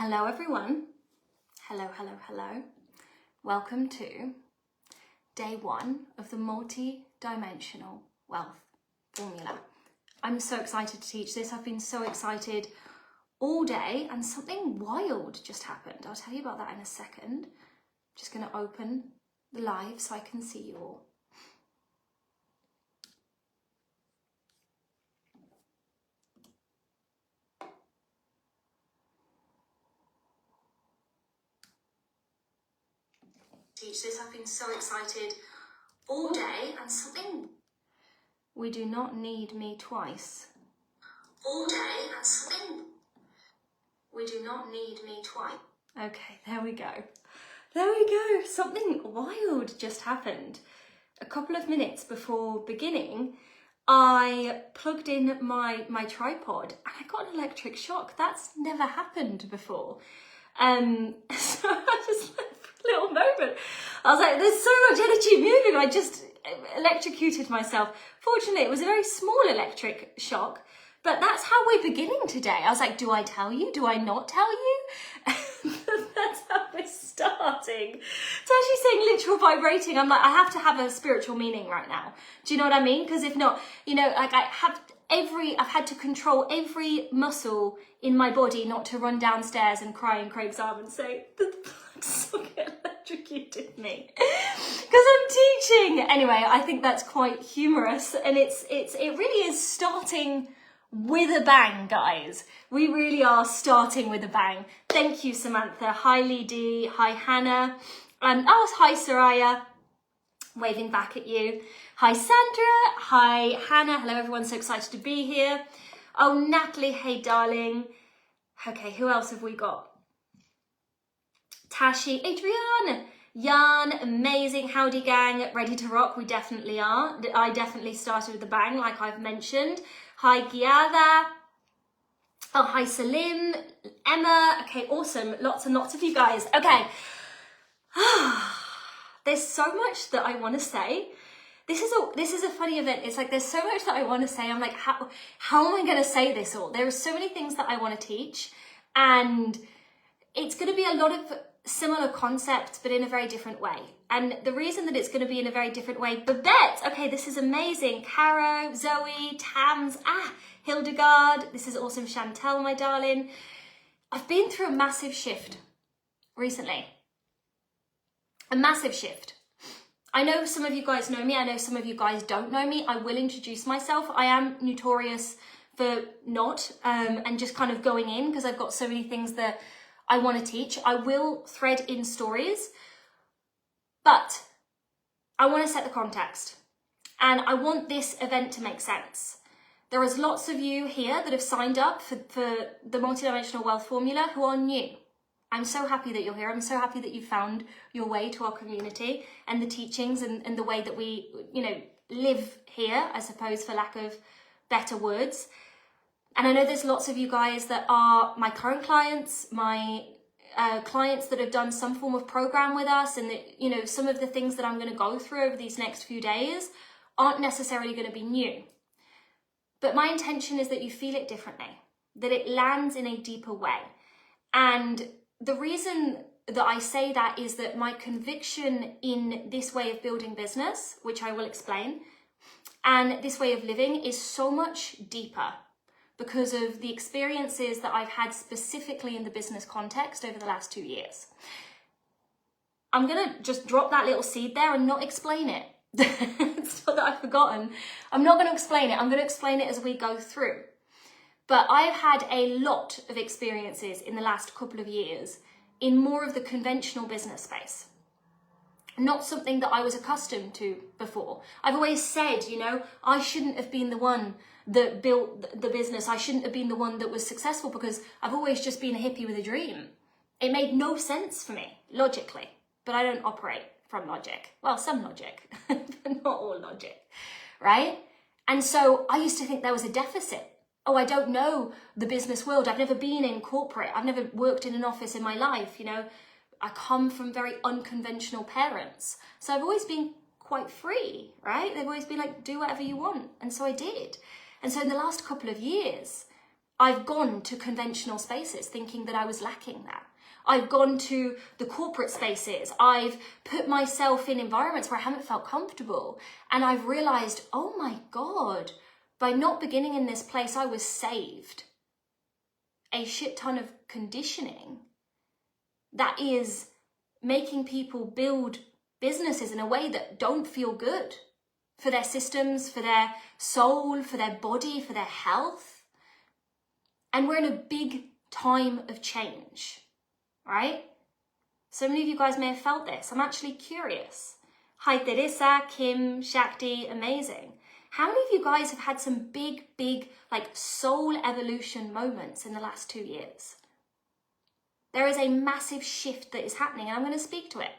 Hello everyone. Hello. Welcome to day one of the multi-dimensional wealth formula. I'm so excited to teach this. I've been so excited all day and something wild just happened. I'll tell you about that in a second. I'm just going to open the live so I can see you all. Teach this. I've been so excited all day and something. We do not need me twice. All day and something. We do not need me twice. Okay, there we go. Something wild just happened. A couple of minutes before beginning, I plugged in my tripod and I got an electric shock. That's never happened before. So I just like, for a little moment, I was like, there's so much energy moving. I just electrocuted myself. Fortunately, it was a very small electric shock, but that's how we're beginning today. I was like, do I tell you? Do I not tell you? That's how we're starting. It's actually saying literal vibrating. I'm like, I have to have a spiritual meaning right now. Do you know what I mean? Because if not, you know, like I've had to control every muscle in my body not to run downstairs and cry in Craig's arm and say, the plug socket electrocuted me. Because I'm teaching. Anyway, I think that's quite humorous. And it really is starting with a bang, guys. We really are starting with a bang. Thank you, Samantha. Hi, Lee D. Hi, Hannah. Hi, Soraya. Waving back at you. Hi, Sandra. Hi, Hannah. Hello, everyone. So excited to be here. Oh, Natalie. Hey, darling. Okay, who else have we got? Tashi. Adrian. Jan. Amazing. Howdy, gang. Ready to rock? We definitely are. I definitely started with a bang, like I've mentioned. Hi, Giada. Oh, hi, Salim. Emma. Okay, awesome. Lots and lots of you guys. Okay. There's so much that I want to say. This is a funny event. It's like there's so much that I want to say. I'm like, how am I going to say this all? There are so many things that I want to teach, and it's going to be a lot of similar concepts, but in a very different way. And the reason that it's going to be in a very different way, Babette, okay, this is amazing. Caro, Zoe, Tams, Hildegard, this is awesome. Chantel, my darling. I've been through a massive shift recently. A massive shift. I know some of you guys know me. I know some of you guys don't know me. I will introduce myself. I am notorious for not and just kind of going in because I've got so many things that I want to teach. I will thread in stories, but I want to set the context and I want this event to make sense. There is lots of you here that have signed up for the Multidimensional Wealth Formula who are new. I'm so happy that you're here. I'm so happy that you found your way to our community and the teachings and the way that we, you know, live here, I suppose, for lack of better words. And I know there's lots of you guys that are my current clients, my clients that have done some form of program with us, and that, you know, some of the things that I'm going to go through over these next few days aren't necessarily going to be new. But my intention is that you feel it differently, that it lands in a deeper way. And the reason that I say that is that my conviction in this way of building business, which I will explain, and this way of living is so much deeper because of the experiences that I've had specifically in the business context over the last 2 years. I'm going to just drop that little seed there and not explain it. It's not that I've forgotten. I'm not going to explain it. I'm going to explain it as we go through. But I've had a lot of experiences in the last couple of years in more of the conventional business space. Not something that I was accustomed to before. I've always said, you know, I shouldn't have been the one that built the business. I shouldn't have been the one that was successful because I've always just been a hippie with a dream. It made no sense for me, logically, but I don't operate from logic. Well, some logic, but not all logic, right? And so I used to think there was a deficit. Oh, I don't know the business world. I've never been in corporate. I've never worked in an office in my life. You know, I come from very unconventional parents. So I've always been quite free, right? They've always been like, do whatever you want. And so I did. And so in the last couple of years, I've gone to conventional spaces thinking that I was lacking that. I've gone to the corporate spaces. I've put myself in environments where I haven't felt comfortable. And I've realized, oh my God, by not beginning in this place, I was saved a shit ton of conditioning that is making people build businesses in a way that don't feel good for their systems, for their soul, for their body, for their health. And we're in a big time of change, right? So many of you guys may have felt this. I'm actually curious. Hi Teresa, Kim, Shakti, amazing. How many of you guys have had some big, like soul evolution moments in the last 2 years? There is a massive shift that is happening, and I'm going to speak to it.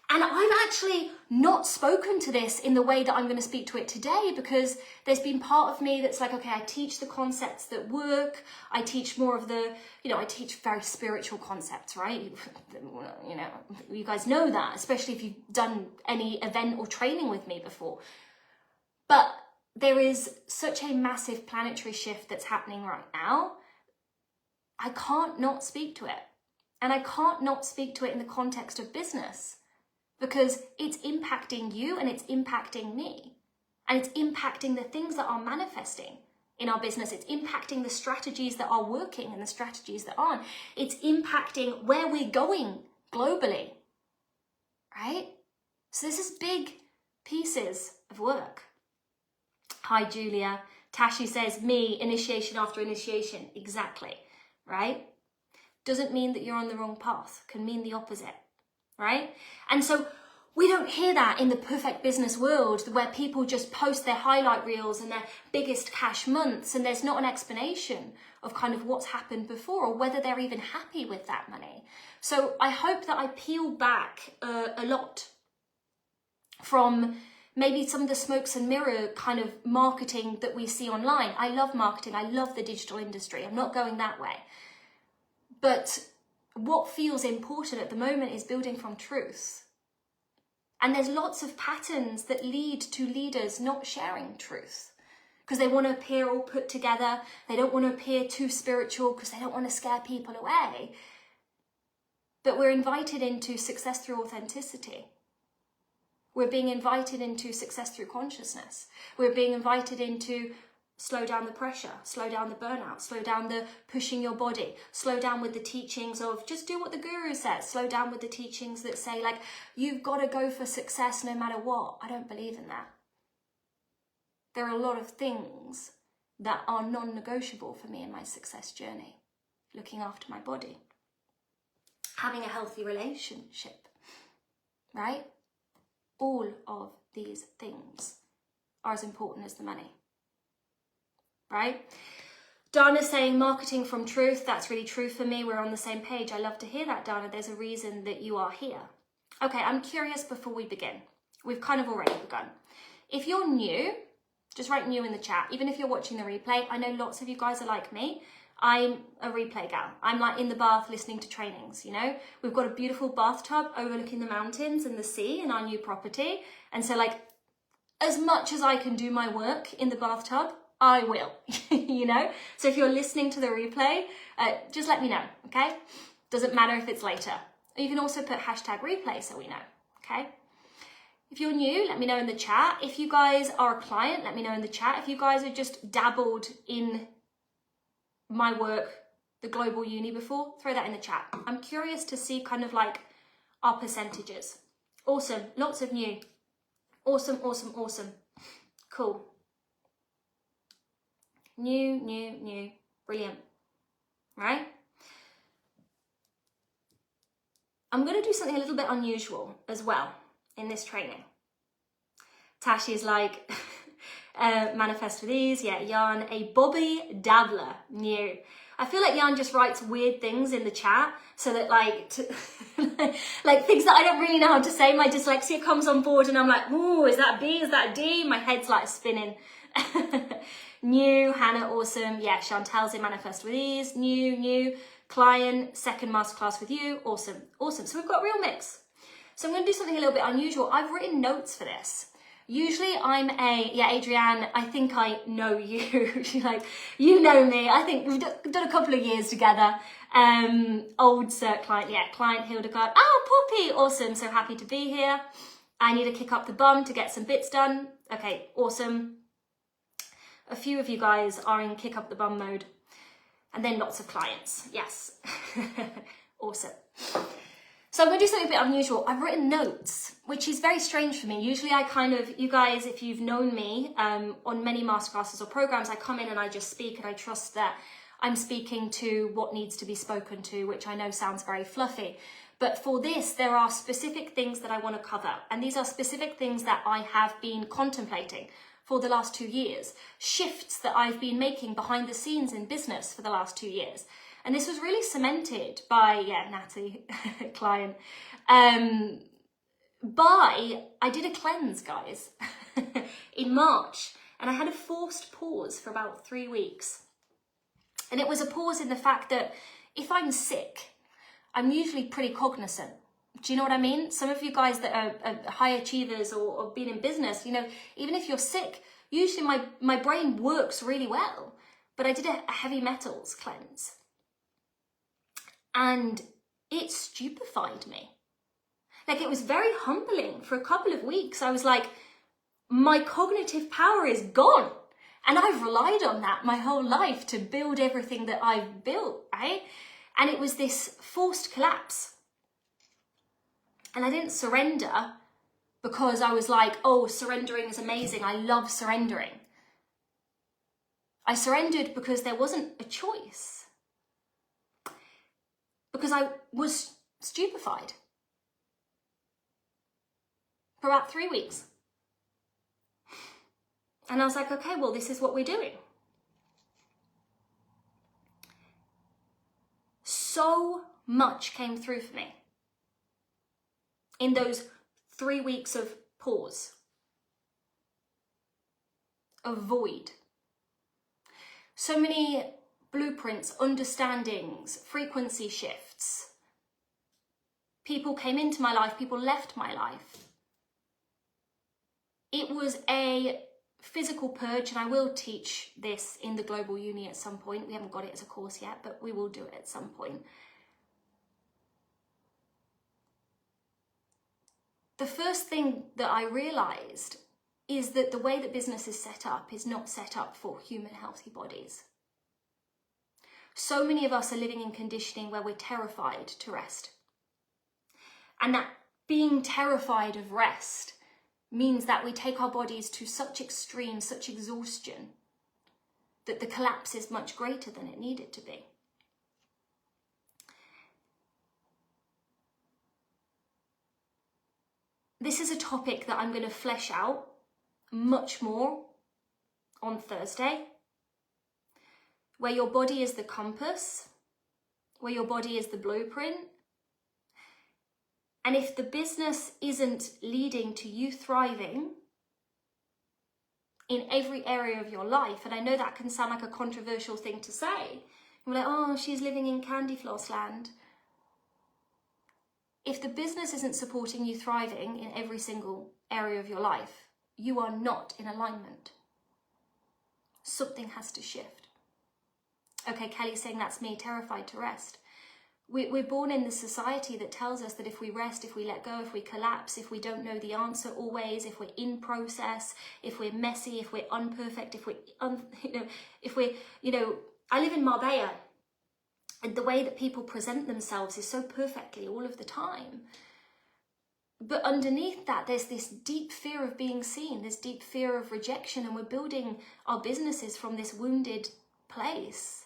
And I've actually not spoken to this in the way that I'm going to speak to it today, because there's been part of me that's like, okay, I teach the concepts that work. I teach more of the, I teach very spiritual concepts, right? You guys know that, especially if you've done any event or training with me before. But there is such a massive planetary shift that's happening right now. I can't not speak to it. And I can't not speak to it in the context of business, because it's impacting you and it's impacting me. And it's impacting the things that are manifesting in our business. It's impacting the strategies that are working and the strategies that aren't. It's impacting where we're going globally, right? So this is big pieces of work. Hi, Julia. Tashi says, me, initiation after initiation. Exactly, right? Doesn't mean that you're on the wrong path. Can mean the opposite, right? And so we don't hear that in the perfect business world, where people just post their highlight reels and their biggest cash months, and there's not an explanation of kind of what's happened before or whether they're even happy with that money. So I hope that I peel back a lot from maybe some of the smokes and mirror kind of marketing that we see online. I love marketing. I love the digital industry. I'm not going that way. But what feels important at the moment is building from truth. And there's lots of patterns that lead to leaders not sharing truth because they want to appear all put together. They don't want to appear too spiritual because they don't want to scare people away. But we're invited into success through authenticity. We're being invited into success through consciousness. We're being invited into slow down the pressure, slow down the burnout, slow down the pushing your body, slow down with the teachings of just do what the guru says, slow down with the teachings that say like, you've got to go for success no matter what. I don't believe in that. There are a lot of things that are non-negotiable for me in my success journey. Looking after my body, having a healthy relationship, right? All of these things are as important as the money, right? Dana's saying marketing from truth. That's really true for me. We're on the same page. I love to hear that, Dana. There's a reason that you are here. Okay, I'm curious before we begin. We've kind of already begun. If you're new, just write new in the chat. Even if you're watching the replay, I know lots of you guys are like me. I'm a replay gal. I'm like in the bath listening to trainings, We've got a beautiful bathtub overlooking the mountains and the sea in our new property. And so like, as much as I can do my work in the bathtub, I will, So if you're listening to the replay, just let me know, okay? Doesn't matter if it's later. You can also put #replay so we know, okay? If you're new, let me know in the chat. If you guys are a client, let me know in the chat. If you guys have just dabbled in my work, the global uni before, throw that in the chat. I'm curious to see kind of like our percentages. Awesome, lots of new. Awesome, awesome, awesome. Cool. New, brilliant, right? I'm going to do something a little bit unusual as well in this training. Tashi is like, manifest with ease. Yeah, Jan, a Bobby Dabbler, new. I feel like Jan just writes weird things in the chat so that like things that I don't really know how to say. My dyslexia comes on board and I'm like, ooh, is that a B? Is that a D? My head's like spinning. New, Hannah, awesome. Yeah, Chantel's in manifest with ease. New. Client, second masterclass with you. Awesome. So we've got a real mix. So I'm going to do something a little bit unusual. I've written notes for this Usually I'm yeah, Adrienne, I think I know you. She's like, you know me. I think we've done a couple of years together. Old cert client, yeah, client Hildegard. Oh, Poppy, awesome. So happy to be here. I need to kick up the bum to get some bits done. Okay, awesome. A few of you guys are in kick up the bum mode. And then lots of clients, yes. Awesome. So I'm going to do something a bit unusual. I've written notes, which is very strange for me. Usually I kind of, you guys, if you've known me on many masterclasses or programs, I come in and I just speak, and I trust that I'm speaking to what needs to be spoken to, which I know sounds very fluffy. But for this, there are specific things that I want to cover. And these are specific things that I have been contemplating for the last 2 years. Shifts that I've been making behind the scenes in business for the last 2 years. And this was really cemented by, yeah, Natty, client, I did a cleanse, guys, in March, and I had a forced pause for about 3 weeks. And it was a pause in the fact that if I'm sick, I'm usually pretty cognizant. Do you know what I mean? Some of you guys that are high achievers or been in business, you know, even if you're sick, usually my brain works really well. But I did a heavy metals cleanse. And it stupefied me. Like, it was very humbling for a couple of weeks. I was like, my cognitive power is gone. And I've relied on that my whole life to build everything that I've built, right? And it was this forced collapse. And I didn't surrender because I was like, oh, surrendering is amazing. I love surrendering. I surrendered because there wasn't a choice. Because I was stupefied for about 3 weeks. And I was like, okay, well, this is what we're doing. So much came through for me in those 3 weeks of pause, of void. So many blueprints, understandings, frequency shifts. People came into my life, people left my life. It was a physical purge, and I will teach this in the Global Uni at some point. We haven't got it as a course yet, but we will do it at some point. The first thing that I realized is that the way that business is set up is not set up for human healthy bodies. So many of us are living in conditioning where we're terrified to rest. And that being terrified of rest means that we take our bodies to such extreme, such exhaustion, that the collapse is much greater than it needed to be. This is a topic that I'm going to flesh out much more on Thursday, where your body is the compass, where your body is the blueprint. And if the business isn't leading to you thriving in every area of your life, and I know that can sound like a controversial thing to say, you're like, oh, she's living in candy floss land. If the business isn't supporting you thriving in every single area of your life, you are not in alignment. Something has to shift. Okay, Kelly's saying that's me, terrified to rest. We're born in this society that tells us that if we rest, if we let go, if we collapse, if we don't know the answer always, if we're in process, if we're messy, if we're unperfect, if we're, I live in Marbella, and the way that people present themselves is so perfectly all of the time. But underneath that, there's this deep fear of being seen, this deep fear of rejection, and we're building our businesses from this wounded place.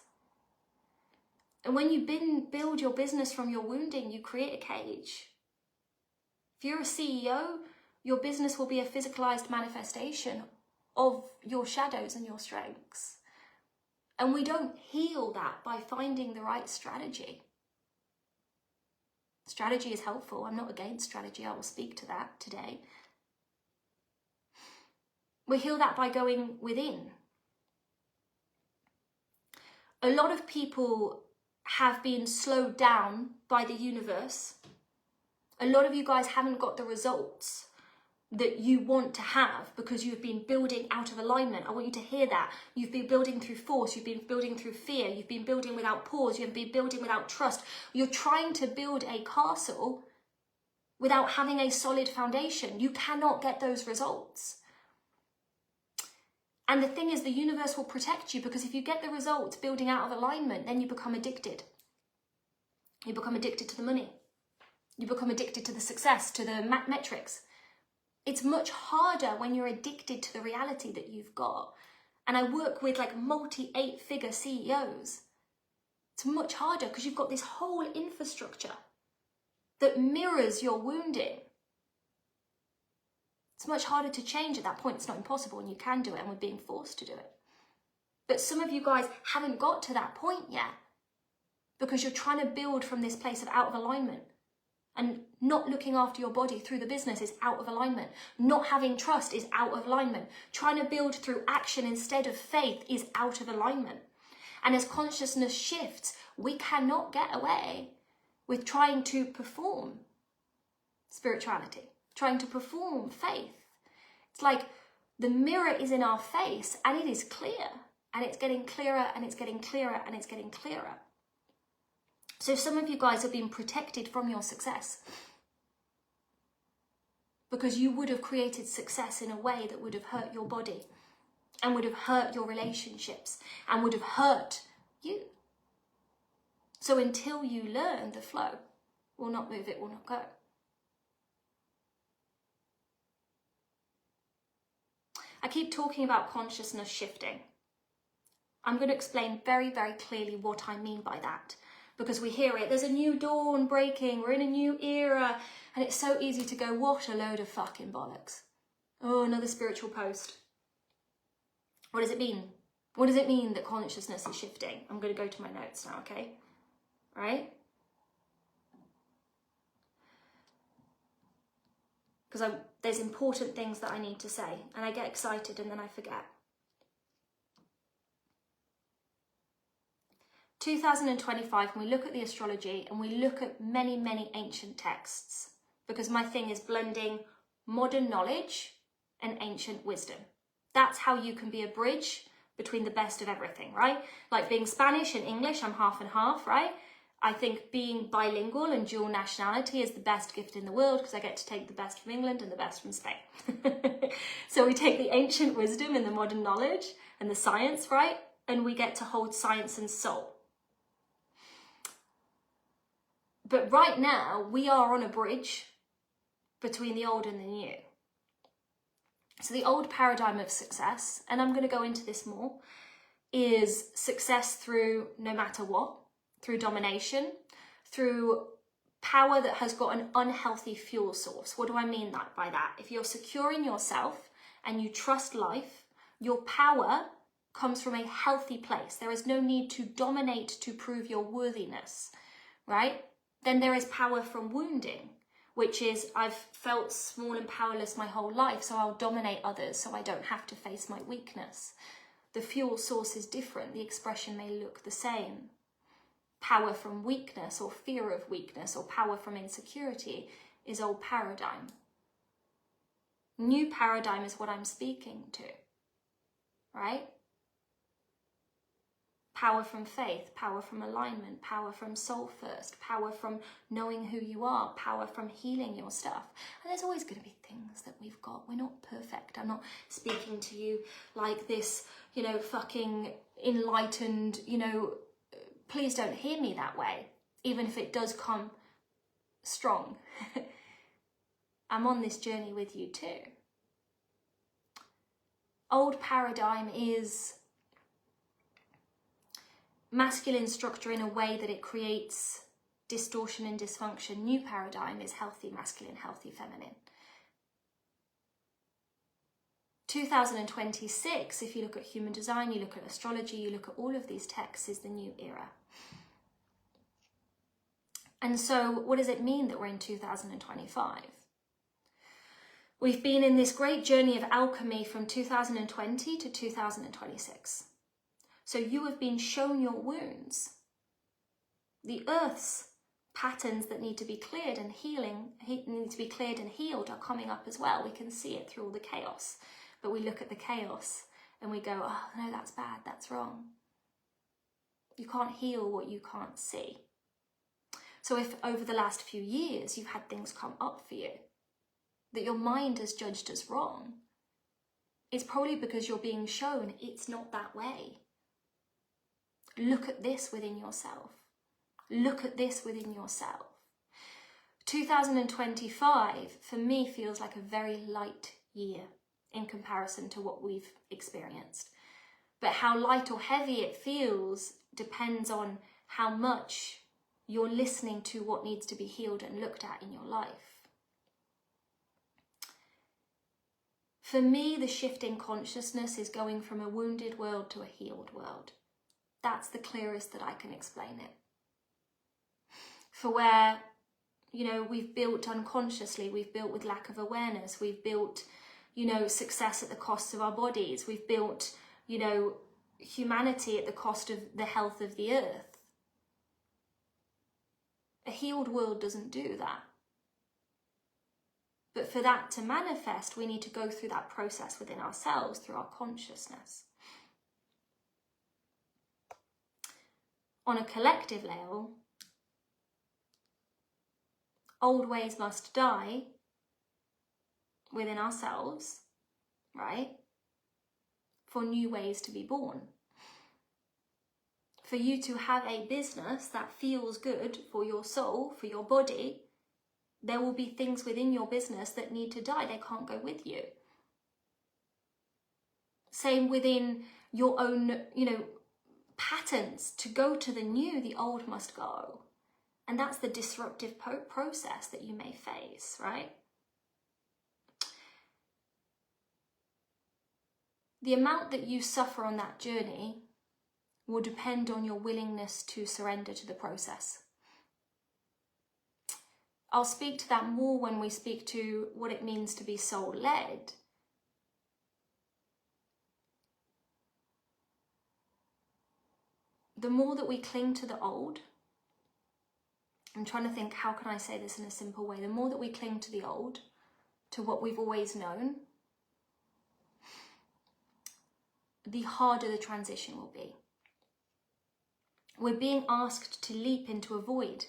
And when you build your business from your wounding, you create a cage. If you're a CEO, your business will be a physicalized manifestation of your shadows and your strengths. And we don't heal that by finding the right strategy. Strategy is helpful. I'm not against strategy. I will speak to that today. We heal that by going within. A lot of people have been slowed down by the universe. A lot of you guys haven't got the results that you want to have because you've been building out of alignment. I want you to hear that. You've been building through force, you've been building through fear, you've been building without pause, you've been building without trust. You're trying to build a castle without having a solid foundation. You cannot get those results. And the thing is, the universe will protect you, because if you get the results building out of alignment, then you become addicted. You become addicted to the money. You become addicted to the success, to the metrics. It's much harder when you're addicted to the reality that you've got. And I work with like multi-8-figure CEOs. It's much harder because you've got this whole infrastructure that mirrors your wounding. It's much harder to change at that point. It's not impossible, and you can do it, and we're being forced to do it. But some of you guys haven't got to that point yet because you're trying to build from this place of out of alignment. And not looking after your body through the business is out of alignment. Not having trust is out of alignment. Trying to build through action instead of faith is out of alignment. And as consciousness shifts, we cannot get away with trying to perform spirituality, trying to perform faith. It's like the mirror is in our face and it is clear, and it's getting clearer and it's getting clearer and it's getting clearer. So some of you guys have been protected from your success because you would have created success in a way that would have hurt your body and would have hurt your relationships and would have hurt you. So until you learn the flow, will not move, it will not go. I keep talking about consciousness shifting. I'm going to explain very, very clearly what I mean by that. Because we hear it, there's a new dawn breaking, we're in a new era, and it's so easy to go, what a load of fucking bollocks. Oh, another spiritual post. What does it mean? What does it mean that consciousness is shifting? I'm going to go to my notes now, okay? Right? Because there's important things that I need to say, and I get excited and then I forget. 2025, when we look at the astrology and we look at many, many ancient texts, because my thing is blending modern knowledge and ancient wisdom. That's how you can be a bridge between the best of everything, right? Like being Spanish and English, I'm half and half, right? I think being bilingual and dual nationality is the best gift in the world because I get to take the best from England and the best from Spain. So we take the ancient wisdom and the modern knowledge and the science, right? And we get to hold science and soul. But right now, we are on a bridge between the old and the new. So the old paradigm of success, and I'm going to go into this more, is success through no matter what, through domination, through power that has got an unhealthy fuel source. What do I mean by that? If you're secure in yourself and you trust life, your power comes from a healthy place. There is no need to dominate to prove your worthiness, right? Then there is power from wounding, which is I've felt small and powerless my whole life, so I'll dominate others so I don't have to face my weakness. The fuel source is different. The expression may look the same. Power from weakness or fear of weakness or power from insecurity is old paradigm. New paradigm is what I'm speaking to, right? Power from faith, power from alignment, power from soul first, power from knowing who you are, power from healing your stuff. And there's always going to be things that we've got. We're not perfect. I'm not speaking to you like this, fucking enlightened, please don't hear me that way, even if it does come strong. I'm on this journey with you too. Old paradigm is masculine structure in a way that it creates distortion and dysfunction. New paradigm is healthy masculine, healthy feminine. 2026, if you look at human design, you look at astrology, you look at all of these texts, is the new era. And so what does it mean that we're in 2025? We've been in this great journey of alchemy from 2020 to 2026. So you have been shown your wounds. The earth's patterns that need to be cleared and need to be cleared and healed are coming up as well. We can see it through all the chaos, but we look at the chaos and we go, oh no, that's bad, that's wrong. You can't heal what you can't see. So if over the last few years you've had things come up for you that your mind has judged as wrong, it's probably because you're being shown it's not that way. Look at this within yourself. Look at this within yourself. 2025 for me feels like a very light year in comparison to what we've experienced. But how light or heavy it feels depends on how much you're listening to what needs to be healed and looked at in your life. For me, the shift in consciousness is going from a wounded world to a healed world. That's the clearest that I can explain it. For where, we've built unconsciously, we've built with lack of awareness, we've built, success at the cost of our bodies, we've built, humanity at the cost of the health of the earth. A healed world doesn't do that. But for that to manifest, we need to go through that process within ourselves, through our consciousness. On a collective level, old ways must die within ourselves, right? For new ways to be born. For you to have a business that feels good for your soul, for your body, there will be things within your business that need to die. They can't go with you. Same within your own, patterns. To go to the new, the old must go. And that's the disruptive process that you may face, right? The amount that you suffer on that journey will depend on your willingness to surrender to the process. I'll speak to that more when we speak to what it means to be soul-led. The more that we cling to the old, I'm trying to think, how can I say this in a simple way? The more that we cling to the old, to what we've always known, the harder the transition will be. We're being asked to leap into a void.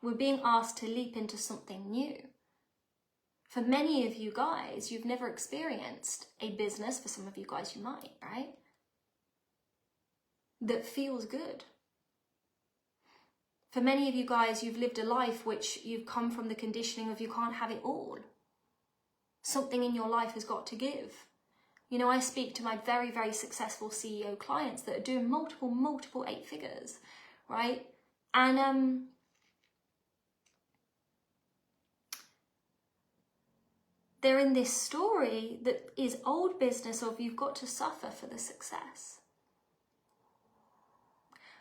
We're being asked to leap into something new. For many of you guys, you've never experienced a business, for some of you guys you might, right? That feels good. For many of you guys, you've lived a life which you've come from the conditioning of you can't have it all. Something in your life has got to give. I speak to my very, very successful CEO clients that are doing multiple 8 figures, right? And they're in this story that is old business of you've got to suffer for the success.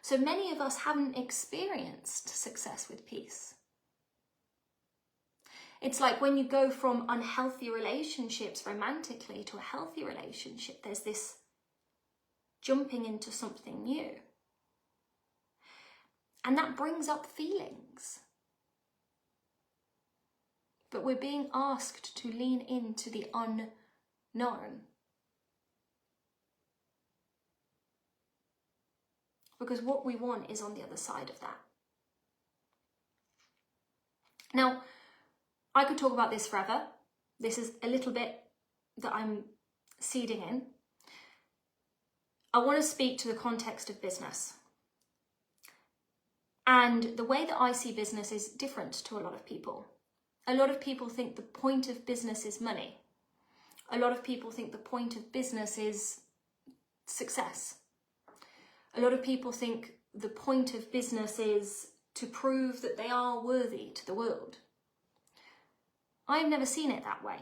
So many of us haven't experienced success with peace. It's like when you go from unhealthy relationships romantically to a healthy relationship, there's this jumping into something new. And that brings up feelings. But we're being asked to lean into the unknown. Because what we want is on the other side of that. Now, I could talk about this forever. This is a little bit that I'm seeding in. I want to speak to the context of business. And the way that I see business is different to a lot of people. A lot of people think the point of business is money. A lot of people think the point of business is success. A lot of people think the point of business is to prove that they are worthy to the world. I've never seen it that way.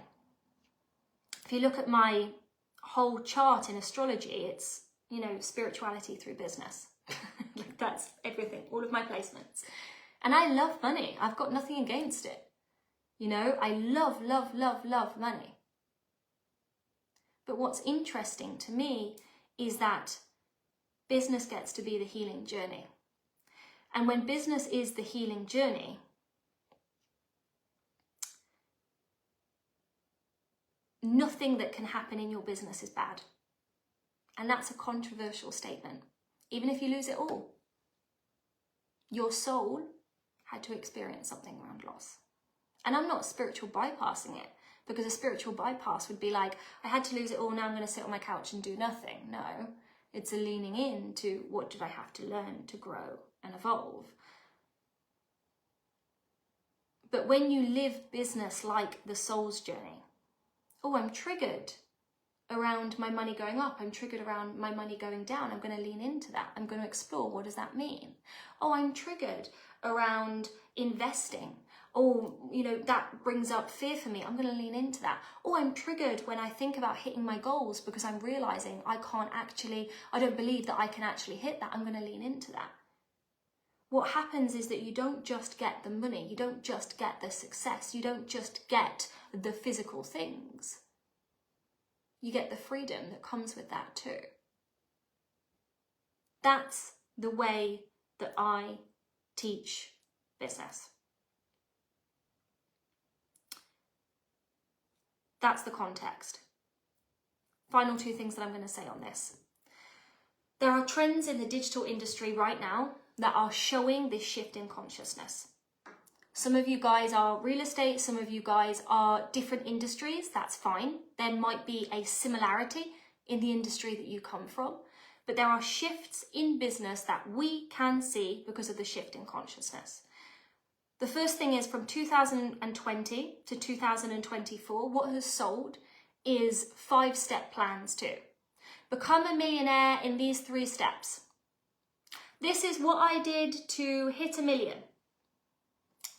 If you look at my whole chart in astrology, it's, spirituality through business. Like that's everything, all of my placements. And I love money. I've got nothing against it. I love money. But what's interesting to me is that business gets to be the healing journey. And when business is the healing journey, nothing that can happen in your business is bad. And that's a controversial statement. Even if you lose it all, your soul had to experience something around loss. And I'm not spiritual bypassing it, because a spiritual bypass would be like, I had to lose it all, now I'm going to sit on my couch and do nothing. No, it's a leaning into what did I have to learn to grow and evolve. But when you live business like the soul's journey, oh, I'm triggered around my money going up, I'm triggered around my money going down, I'm going to lean into that, I'm going to explore, what does that mean? Oh, I'm triggered around investing. Oh, you know, that brings up fear for me, I'm going to lean into that. Oh, I'm triggered when I think about hitting my goals because I'm realizing I don't believe that I can actually hit that, I'm going to lean into that. What happens is that you don't just get the money, you don't just get the success, you don't just get the physical things. You get the freedom that comes with that too. That's the way that I teach business. That's the context. Final two things that I'm going to say on this. There are trends in the digital industry right now that are showing this shift in consciousness. Some of you guys are real estate, some of you guys are different industries, that's fine. There might be a similarity in the industry that you come from, but there are shifts in business that we can see because of the shift in consciousness. The first thing is from 2020 to 2024, what has sold is 5-step plans to become a millionaire in these 3 steps. This is what I did to hit 1 million.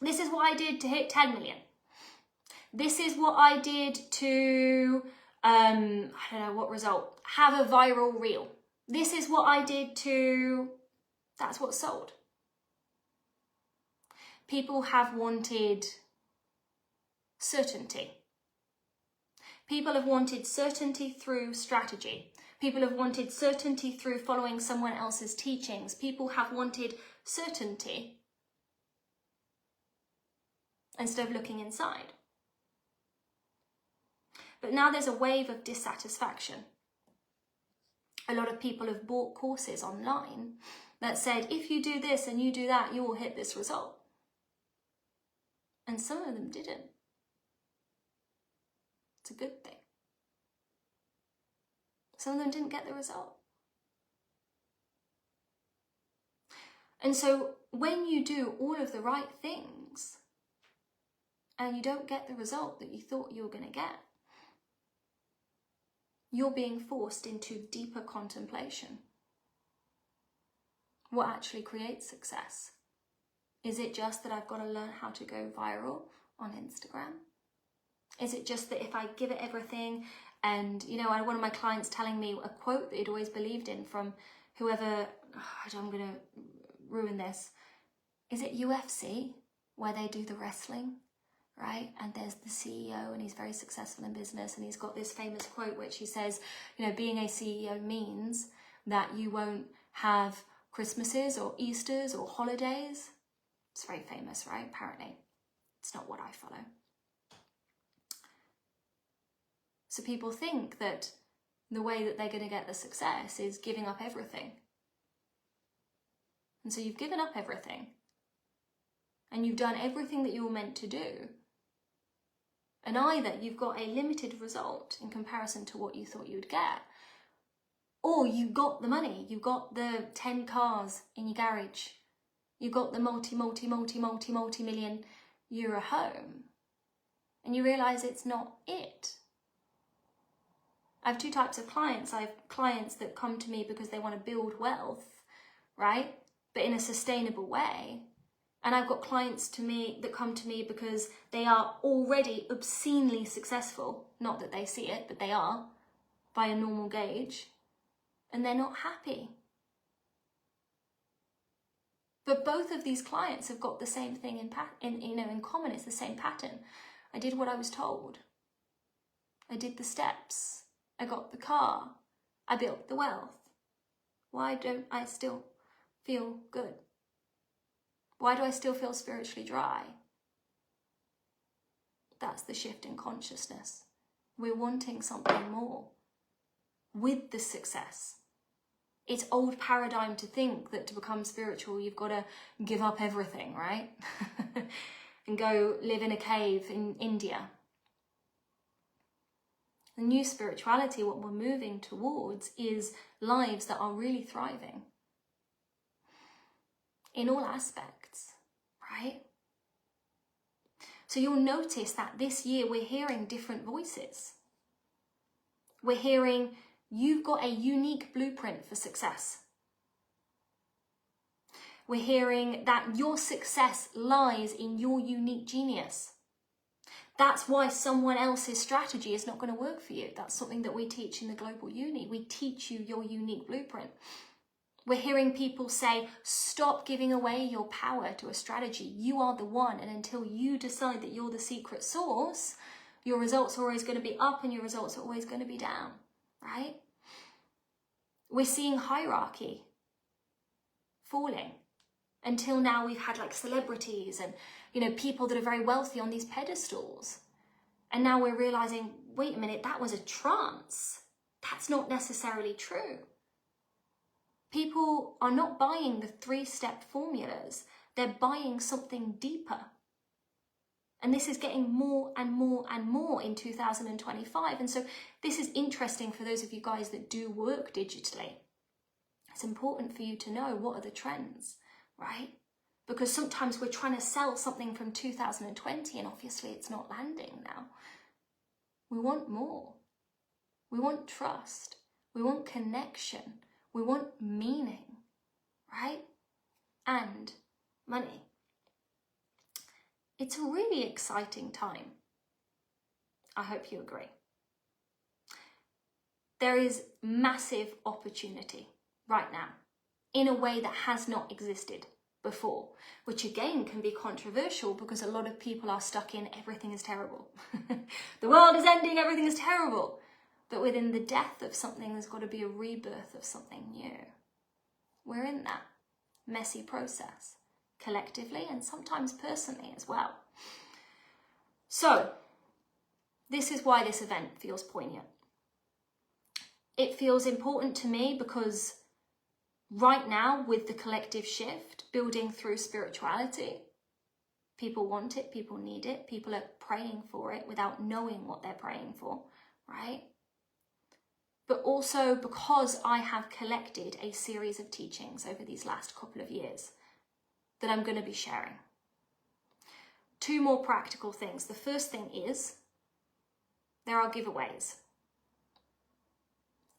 This is what I did to hit 10 million. This is what I did to, I don't know what result, have a viral reel. This is what I did to, that's what sold. People have wanted certainty. People have wanted certainty through strategy. People have wanted certainty through following someone else's teachings. People have wanted certainty instead of looking inside. But now there's a wave of dissatisfaction. A lot of people have bought courses online that said, if you do this and you do that, you will hit this result. And some of them didn't. It's a good thing. Some of them didn't get the result. And so when you do all of the right things and you don't get the result that you thought you were going to get, you're being forced into deeper contemplation. What actually creates success? Is it just that I've got to learn how to go viral on Instagram? Is it just that if I give it everything, and you know, I had one of my clients telling me a quote that he'd always believed in from whoever, I'm going to ruin this. Is it UFC where they do the wrestling, right? And there's the CEO and he's very successful in business and he's got this famous quote which he says, you know, being a CEO means that you won't have Christmases or Easters or holidays. It's very famous, right? Apparently. It's not what I follow. So people think that the way that they're going to get the success is giving up everything. And so you've given up everything. And you've done everything that you were meant to do. And either you've got a limited result in comparison to what you thought you would get, or you got the money, you got the 10 cars in your garage, you got the multi-million euro home, and you realise it's not it. I have 2 types of clients. I have clients that come to me because they want to build wealth, right? But in a sustainable way. And I've got clients that come to me because they are already obscenely successful. Not that they see it, but they are, by a normal gauge. And they're not happy. But both of these clients have got the same thing in common. It's the same pattern. I did what I was told. I did the steps. I got the car. I built the wealth. Why don't I still feel good? Why do I still feel spiritually dry? That's the shift in consciousness. We're wanting something more with the success. It's old paradigm to think that to become spiritual, you've got to give up everything, right? And go live in a cave in India. The new spirituality, what we're moving towards, is lives that are really thriving in all aspects, right? So you'll notice that this year we're hearing different voices. We're hearing, you've got a unique blueprint for success. We're hearing that your success lies in your unique genius. That's why someone else's strategy is not going to work for you. That's something that we teach in the Global Uni. We teach you your unique blueprint. We're hearing people say, stop giving away your power to a strategy. You are the one, and until you decide that you're the secret sauce, your results are always going to be up and your results are always going to be down, right? We're seeing hierarchy falling. Until now, we've had like celebrities and, people that are very wealthy on these pedestals. And now we're realizing, wait a minute, that was a trance. That's not necessarily true. People are not buying the 3-step formulas. They're buying something deeper. And this is getting more and more and more in 2025. And so this is interesting for those of you guys that do work digitally. It's important for you to know what are the trends, right? Because sometimes we're trying to sell something from 2020 and obviously it's not landing now. We want more. We want trust. We want connection. We want meaning, right? And money. It's a really exciting time. I hope you agree. There is massive opportunity right now in a way that has not existed before, which again can be controversial because a lot of people are stuck in everything is terrible. The world is ending, everything is terrible. But within the death of something, there's got to be a rebirth of something new. We're in that messy process, collectively and sometimes personally as well. So, this is why this event feels poignant. It feels important to me because right now, with the collective shift, building through spirituality, people want it, people need it, people are praying for it without knowing what they're praying for, right? But also because I have collected a series of teachings over these last couple of years that I'm going to be sharing. 2 more practical things. The first thing is there are giveaways.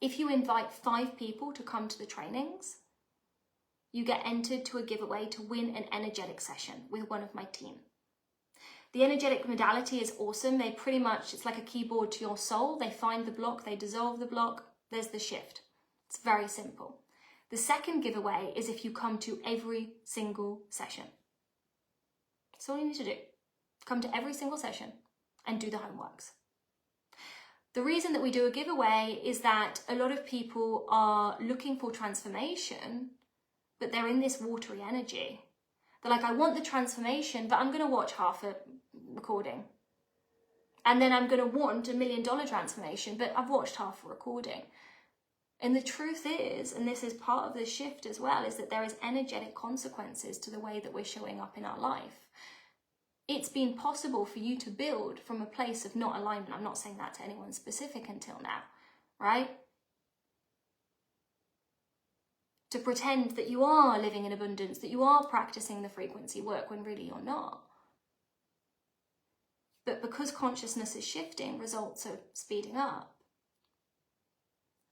If you invite 5 people to come to the trainings, you get entered to a giveaway to win an energetic session with one of my team. The energetic modality is awesome. They pretty much, it's like a keyboard to your soul. They find the block, they dissolve the block, there's the shift. It's very simple. The second giveaway is if you come to every single session. That's all you need to do. Come to every single session and do the homeworks. The reason that we do a giveaway is that a lot of people are looking for transformation, but they're in this watery energy. They're like, I want the transformation, but I'm going to watch half a recording. And then I'm going to want $1 million transformation, but I've watched half a recording. And the truth is, and this is part of the shift as well, is that there is energetic consequences to the way that we're showing up in our life. It's been possible for you to build from a place of not alignment. I'm not saying that to anyone specific until now, right? To pretend that you are living in abundance, that you are practicing the frequency work when really you're not. But because consciousness is shifting, results are speeding up.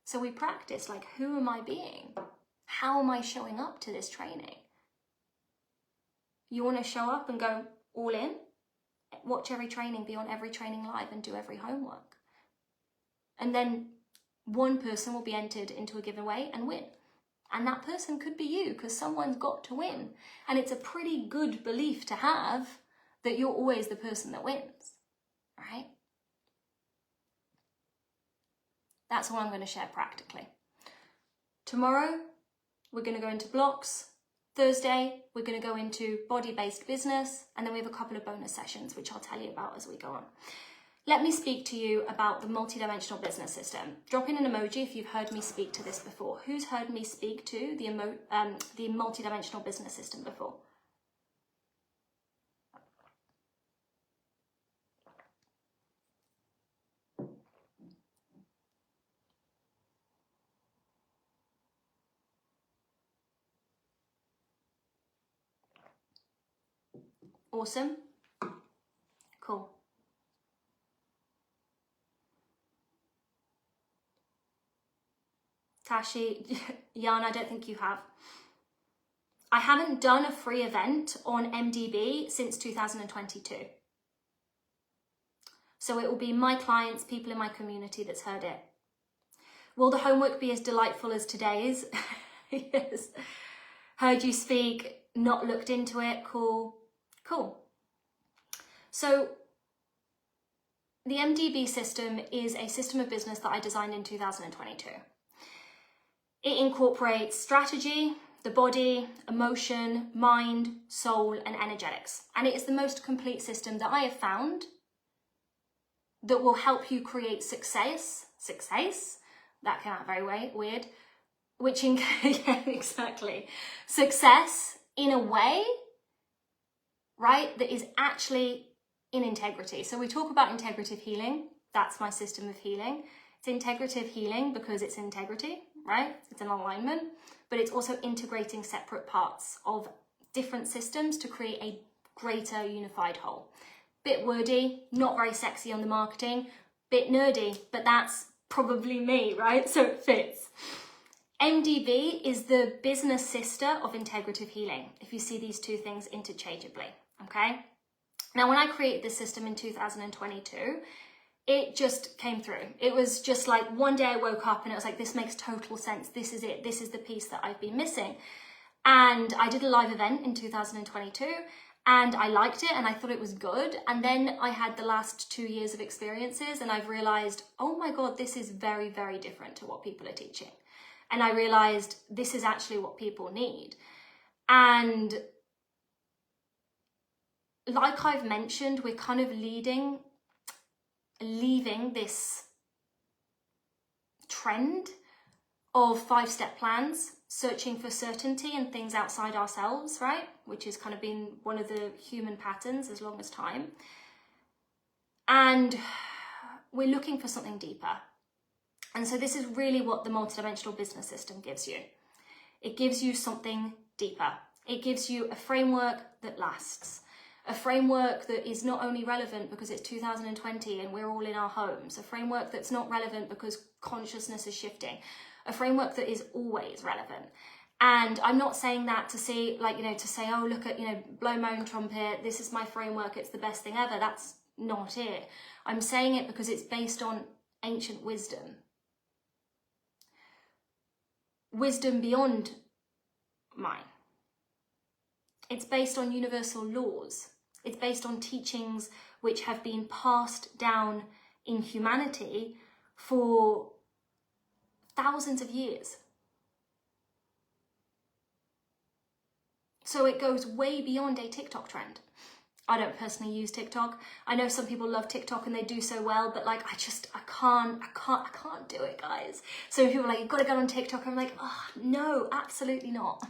So we practice like, who am I being? How am I showing up to this training? You want to show up and go all in? Watch every training, be on every training live and do every homework. And then one person will be entered into a giveaway and win. And that person could be you because someone's got to win. And it's a pretty good belief to have that you're always the person that wins, right? That's all I'm going to share practically. Tomorrow, we're going to go into blocks. Thursday, we're going to go into body-based business, and then we have a couple of bonus sessions, which I'll tell you about as we go on. Let me speak to you about the multidimensional business system. Drop in an emoji if you've heard me speak to this before. Who's heard me speak to the multidimensional business system before? Awesome. Cool. Tashi, Jan, I don't think you have. I haven't done a free event on MDB since 2022. So it will be my clients, people in my community that's heard it. Will the homework be as delightful as today's? Yes. Heard you speak, not looked into it. Cool. Cool. So the MDB system is a system of business that I designed in 2022. It incorporates strategy, the body, emotion, mind, soul, and energetics. And it is the most complete system that I have found that will help you create success, that came out very weird, yeah, exactly, success in a way, right, that is actually in integrity. So we talk about integrative healing. That's my system of healing. It's integrative healing because it's integrity, right? It's an alignment, but it's also integrating separate parts of different systems to create a greater unified whole. Bit wordy, not very sexy on the marketing, bit nerdy, but that's probably me, right? So it fits. MDB is the business sister of integrative healing, if you see these two things interchangeably, okay? Now, when I created this system in 2022, it just came through. It was just like one day I woke up and it was like, this makes total sense. This is it. This is the piece that I've been missing. And I did a live event in 2022 and I liked it and I thought it was good. And then I had the last 2 years of experiences and I've realized, oh my God, this is very, very different to what people are teaching. And I realized this is actually what people need. And like I've mentioned, we're kind of leaving this trend of 5-step plans, searching for certainty and things outside ourselves, right? Which has kind of been one of the human patterns as long as time. And we're looking for something deeper. And so this is really what the multidimensional business system gives you. It gives you something deeper. It gives you a framework that lasts. A framework that is not only relevant because it's 2020 and we're all in our homes. A framework that's not relevant because consciousness is shifting. A framework that is always relevant. And I'm not saying that to say, like, to say, oh, look at, blow my own trumpet. This is my framework. It's the best thing ever. That's not it. I'm saying it because it's based on ancient wisdom. Wisdom beyond mine. It's based on universal laws. It's based on teachings which have been passed down in humanity for thousands of years. So it goes way beyond a TikTok trend. I don't personally use TikTok. I know some people love TikTok and they do so well, but like, I can't do it, guys. So people are like, you've got to go on TikTok. I'm like, oh, no, absolutely not.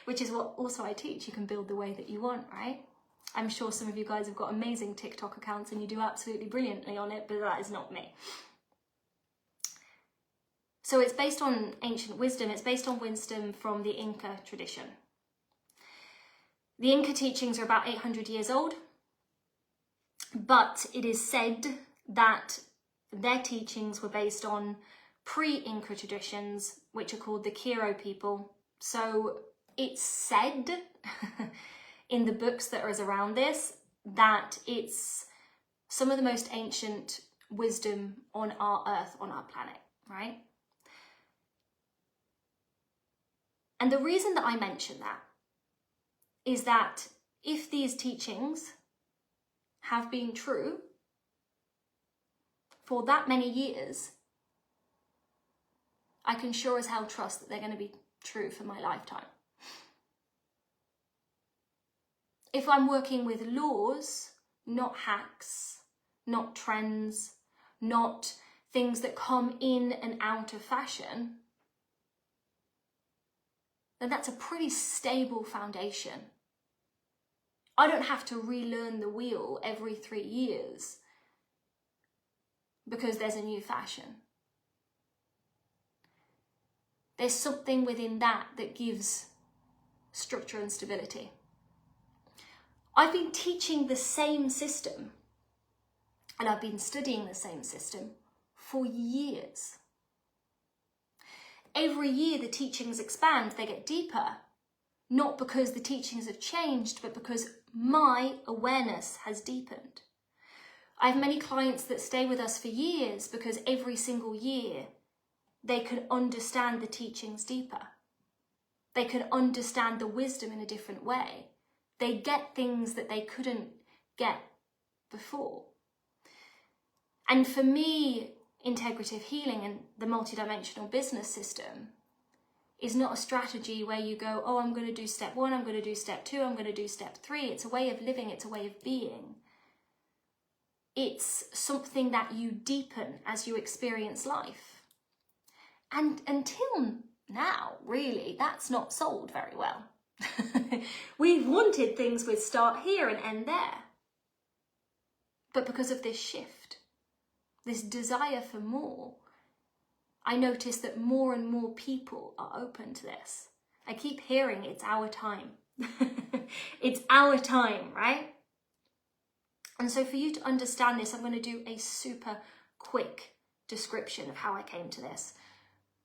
Which is what also I teach. You can build the way that you want, right? I'm sure some of you guys have got amazing TikTok accounts and you do absolutely brilliantly on it, but that is not me. So it's based on ancient wisdom. It's based on wisdom from the Inca tradition. The Inca teachings are about 800 years old, but it is said that their teachings were based on pre-Inca traditions, which are called the Quiro people. So it's said in the books that are around this that it's some of the most ancient wisdom on our earth, on our planet, right? And the reason that I mention that is that if these teachings have been true for that many years, I can sure as hell trust that they're going to be true for my lifetime. If I'm working with laws, not hacks, not trends, not things that come in and out of fashion, then that's a pretty stable foundation. I don't have to relearn the wheel every 3 years because there's a new fashion. There's something within that that gives structure and stability. I've been teaching the same system and I've been studying the same system for years. Every year the teachings expand, they get deeper, not because the teachings have changed, but because my awareness has deepened. I have many clients that stay with us for years because every single year they can understand the teachings deeper. They can understand the wisdom in a different way. They get things that they couldn't get before. And for me, integrative healing and the multidimensional business system is not a strategy where you go, oh, I'm going to do step 1, I'm going to do step 2, I'm going to do step 3. It's a way of living, it's a way of being. It's something that you deepen as you experience life. And until now, really, that's not sold very well. We've wanted things with start here and end there. But because of this shift, this desire for more, I notice that more and more people are open to this. I keep hearing it's our time. It's our time, right? And so for you to understand this, I'm going to do a super quick description of how I came to this.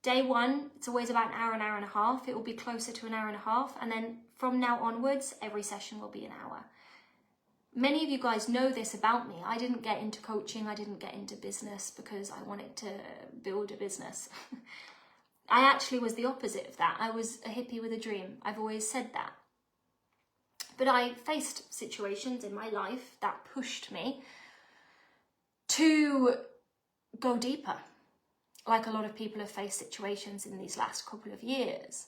Day 1, it's always about an hour and a half. It will be closer to an hour and a half. And then from now onwards, every session will be an hour. Many of you guys know this about me. I didn't get into coaching. I didn't get into business because I wanted to build a business. I actually was the opposite of that. I was a hippie with a dream. I've always said that. But I faced situations in my life that pushed me to go deeper. Like a lot of people have faced situations in these last couple of years.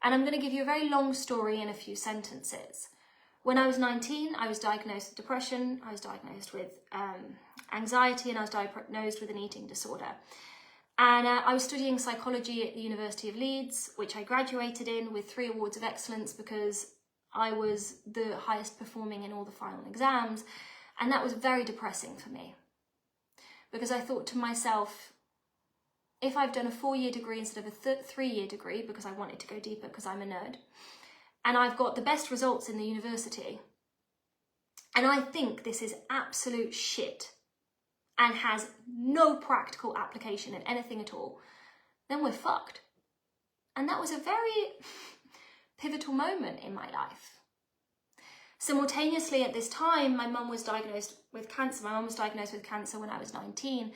And I'm going to give you a very long story in a few sentences. When I was 19, I was diagnosed with depression, I was diagnosed with anxiety, and I was diagnosed with an eating disorder. And I was studying psychology at the University of Leeds, which I graduated in with 3 awards of excellence because I was the highest performing in all the final exams. And that was very depressing for me. Because I thought to myself, if I've done a 4-year degree instead of a 3-year degree, because I wanted to go deeper because I'm a nerd, and I've got the best results in the university, and I think this is absolute shit and has no practical application in anything at all, then we're fucked. And that was a very pivotal moment in my life. Simultaneously at this time, my mum was diagnosed with cancer. My mum was diagnosed with cancer when I was 19,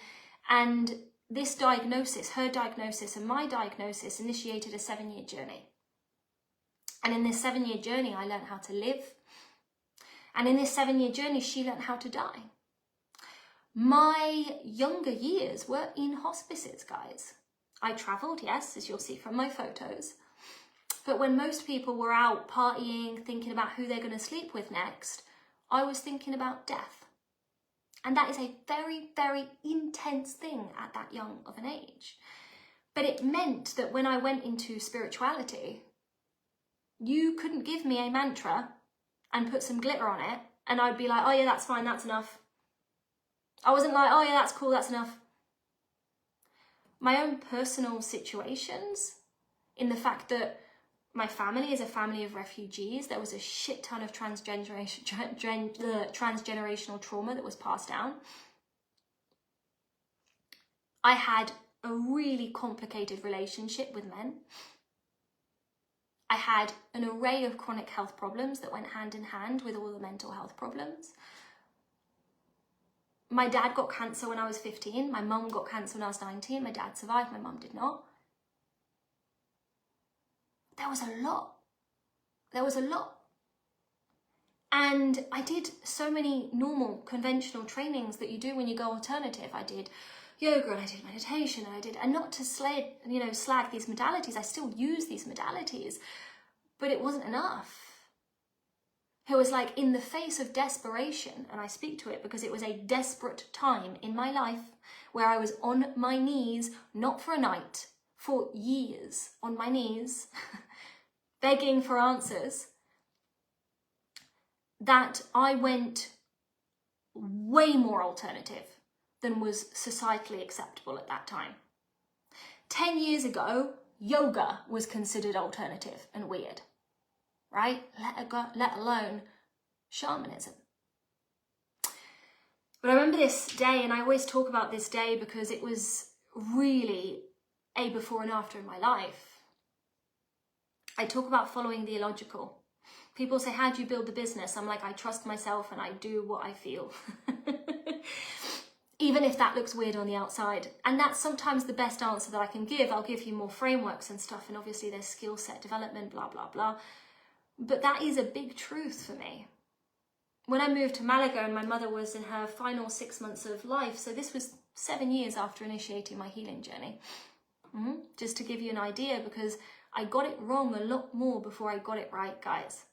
and this diagnosis, her diagnosis and my diagnosis, initiated a 7-year journey. And in this 7-year journey, I learned how to live. And in this 7-year journey, she learned how to die. My younger years were in hospices, guys. I travelled, yes, as you'll see from my photos. But when most people were out partying, thinking about who they're going to sleep with next, I was thinking about death. And that is a very, very intense thing at that young of an age. But it meant that when I went into spirituality, you couldn't give me a mantra and put some glitter on it and I'd be like, oh yeah, that's fine, that's enough. I wasn't like, oh yeah, that's cool, that's enough. My own personal situations, in the fact that my family is a family of refugees, there was a shit ton of transgenerational trauma that was passed down. I had a really complicated relationship with men. I had an array of chronic health problems that went hand in hand with all the mental health problems. My dad got cancer when I was 15. My mum got cancer when I was 19. My dad survived, my mum did not. There was a lot. There was a lot. And I did so many normal, conventional trainings that you do when you go alternative. I did yoga and I did meditation and not to slag these modalities. I still use these modalities, but it wasn't enough. who was like, in the face of desperation, and I speak to it because it was a desperate time in my life where I was on my knees, not for a night, for years on my knees, begging for answers, that I went way more alternative than was societally acceptable at that time. 10 years ago, yoga was considered alternative and weird, right? Let alone shamanism. But I remember this day, and I always talk about this day because it was really a before and after in my life. I talk about following the illogical. People say, how do you build the business? I'm like, I trust myself and I do what I feel. Even if that looks weird on the outside. And that's sometimes the best answer that I can give. I'll give you more frameworks and stuff, and obviously there's skill set development, blah, blah, blah. But that is a big truth for me. When I moved to Malaga and my mother was in her final 6 months of life, so this was 7 years after initiating my healing journey. Just to give you an idea, because I got it wrong a lot more before I got it right, guys.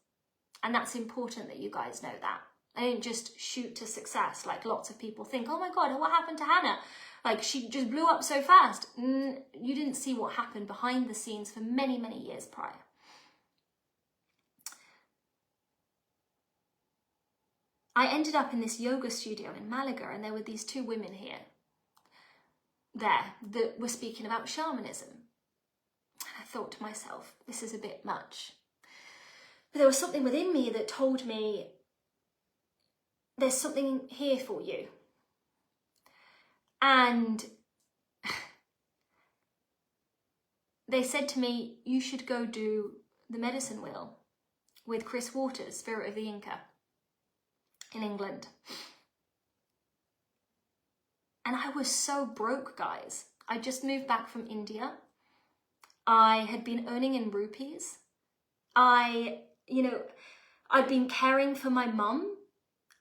And that's important that you guys know that. I didn't just shoot to success like lots of people think. Oh my God, what happened to Hannah? Like, she just blew up so fast. You didn't see what happened behind the scenes for many, many years prior. I ended up in this yoga studio in Malaga, and there were these two women there that were speaking about shamanism. And I thought to myself, this is a bit much. But there was something within me that told me, there's something here for you. And they said to me, you should go do the medicine wheel with Chris Waters, Spirit of the Inca, in England. And I was so broke, guys. I just moved back from India. I had been earning in rupees. I'd been caring for my mum.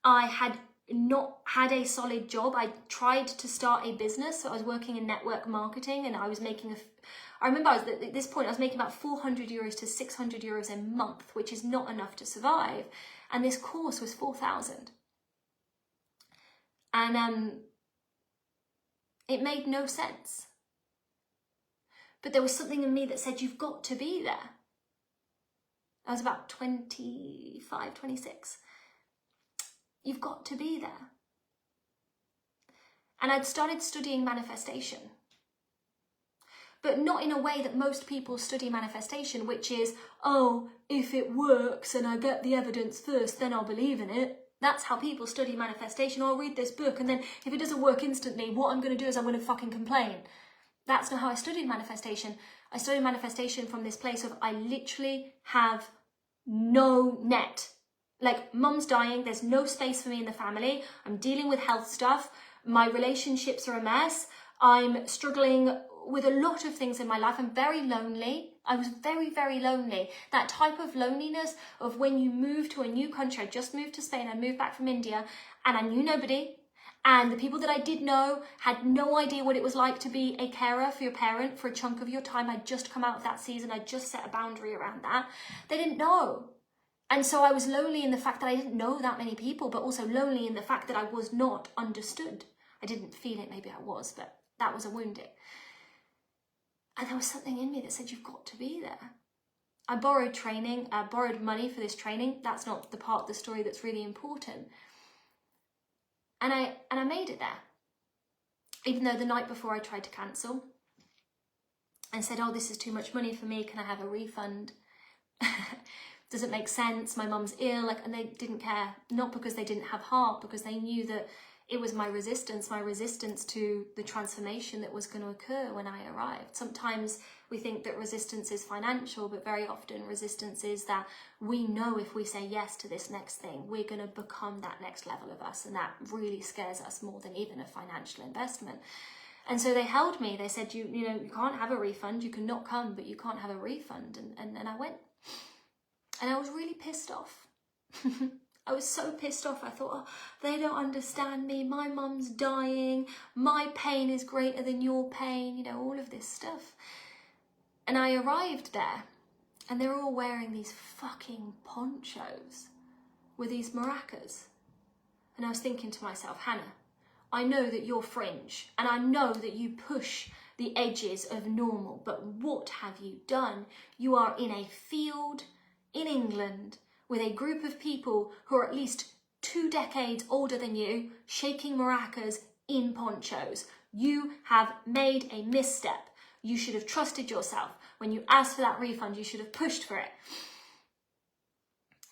I had not had a solid job. I tried to start a business. So I was working in network marketing, and I was making I remember at this point, I was making about 400 euros to 600 euros a month, which is not enough to survive. And this course was 4,000. And it made no sense. But there was something in me that said, you've got to be there. I was about 25, 26. You've got to be there. And I'd started studying manifestation. But not in a way that most people study manifestation, which is, oh, if it works and I get the evidence first, then I'll believe in it. That's how people study manifestation. I'll read this book, and then if it doesn't work instantly, what I'm going to do is I'm going to fucking complain. That's not how I studied manifestation. I studied manifestation from this place of, I literally have no net. Like, mum's dying, there's no space for me in the family. I'm dealing with health stuff. My relationships are a mess. I'm struggling with a lot of things in my life. I'm very lonely. I was very, very lonely. That type of loneliness of when you move to a new country. I just moved to Spain. I moved back from India, and I knew nobody. And the people that I did know had no idea what it was like to be a carer for your parent for a chunk of your time. I'd just come out of that season. I'd just set a boundary around that. They didn't know. And so I was lonely in the fact that I didn't know that many people, but also lonely in the fact that I was not understood. I didn't feel it, maybe I was, but that was a wounding. And there was something in me that said, you've got to be there. I borrowed training, I borrowed money for this training. That's not the part of the story that's really important. And I made it there. Even though the night before I tried to cancel and said, oh, this is too much money for me. Can I have a refund? Does it make sense? My mum's ill. And they didn't care. Not because they didn't have heart, because they knew that it was my resistance to the transformation that was going to occur when I arrived. Sometimes we think that resistance is financial, but very often resistance is that we know if we say yes to this next thing, we're going to become that next level of us. And that really scares us more than even a financial investment. And so they held me. They said, you can't have a refund. You can not come, but you can't have a refund. And I went. And I was really pissed off. I was so pissed off. I thought, oh, they don't understand me. My mum's dying. My pain is greater than your pain. All of this stuff. And I arrived there, and they're all wearing these fucking ponchos. were these maracas. And I was thinking to myself, Hannah, I know that you're fringe and I know that you push the edges of normal, but what have you done? You are in a field in England with a group of people who are at least 2 decades older than you, shaking maracas in ponchos. You have made a misstep. You should have trusted yourself. When you asked for that refund, you should have pushed for it.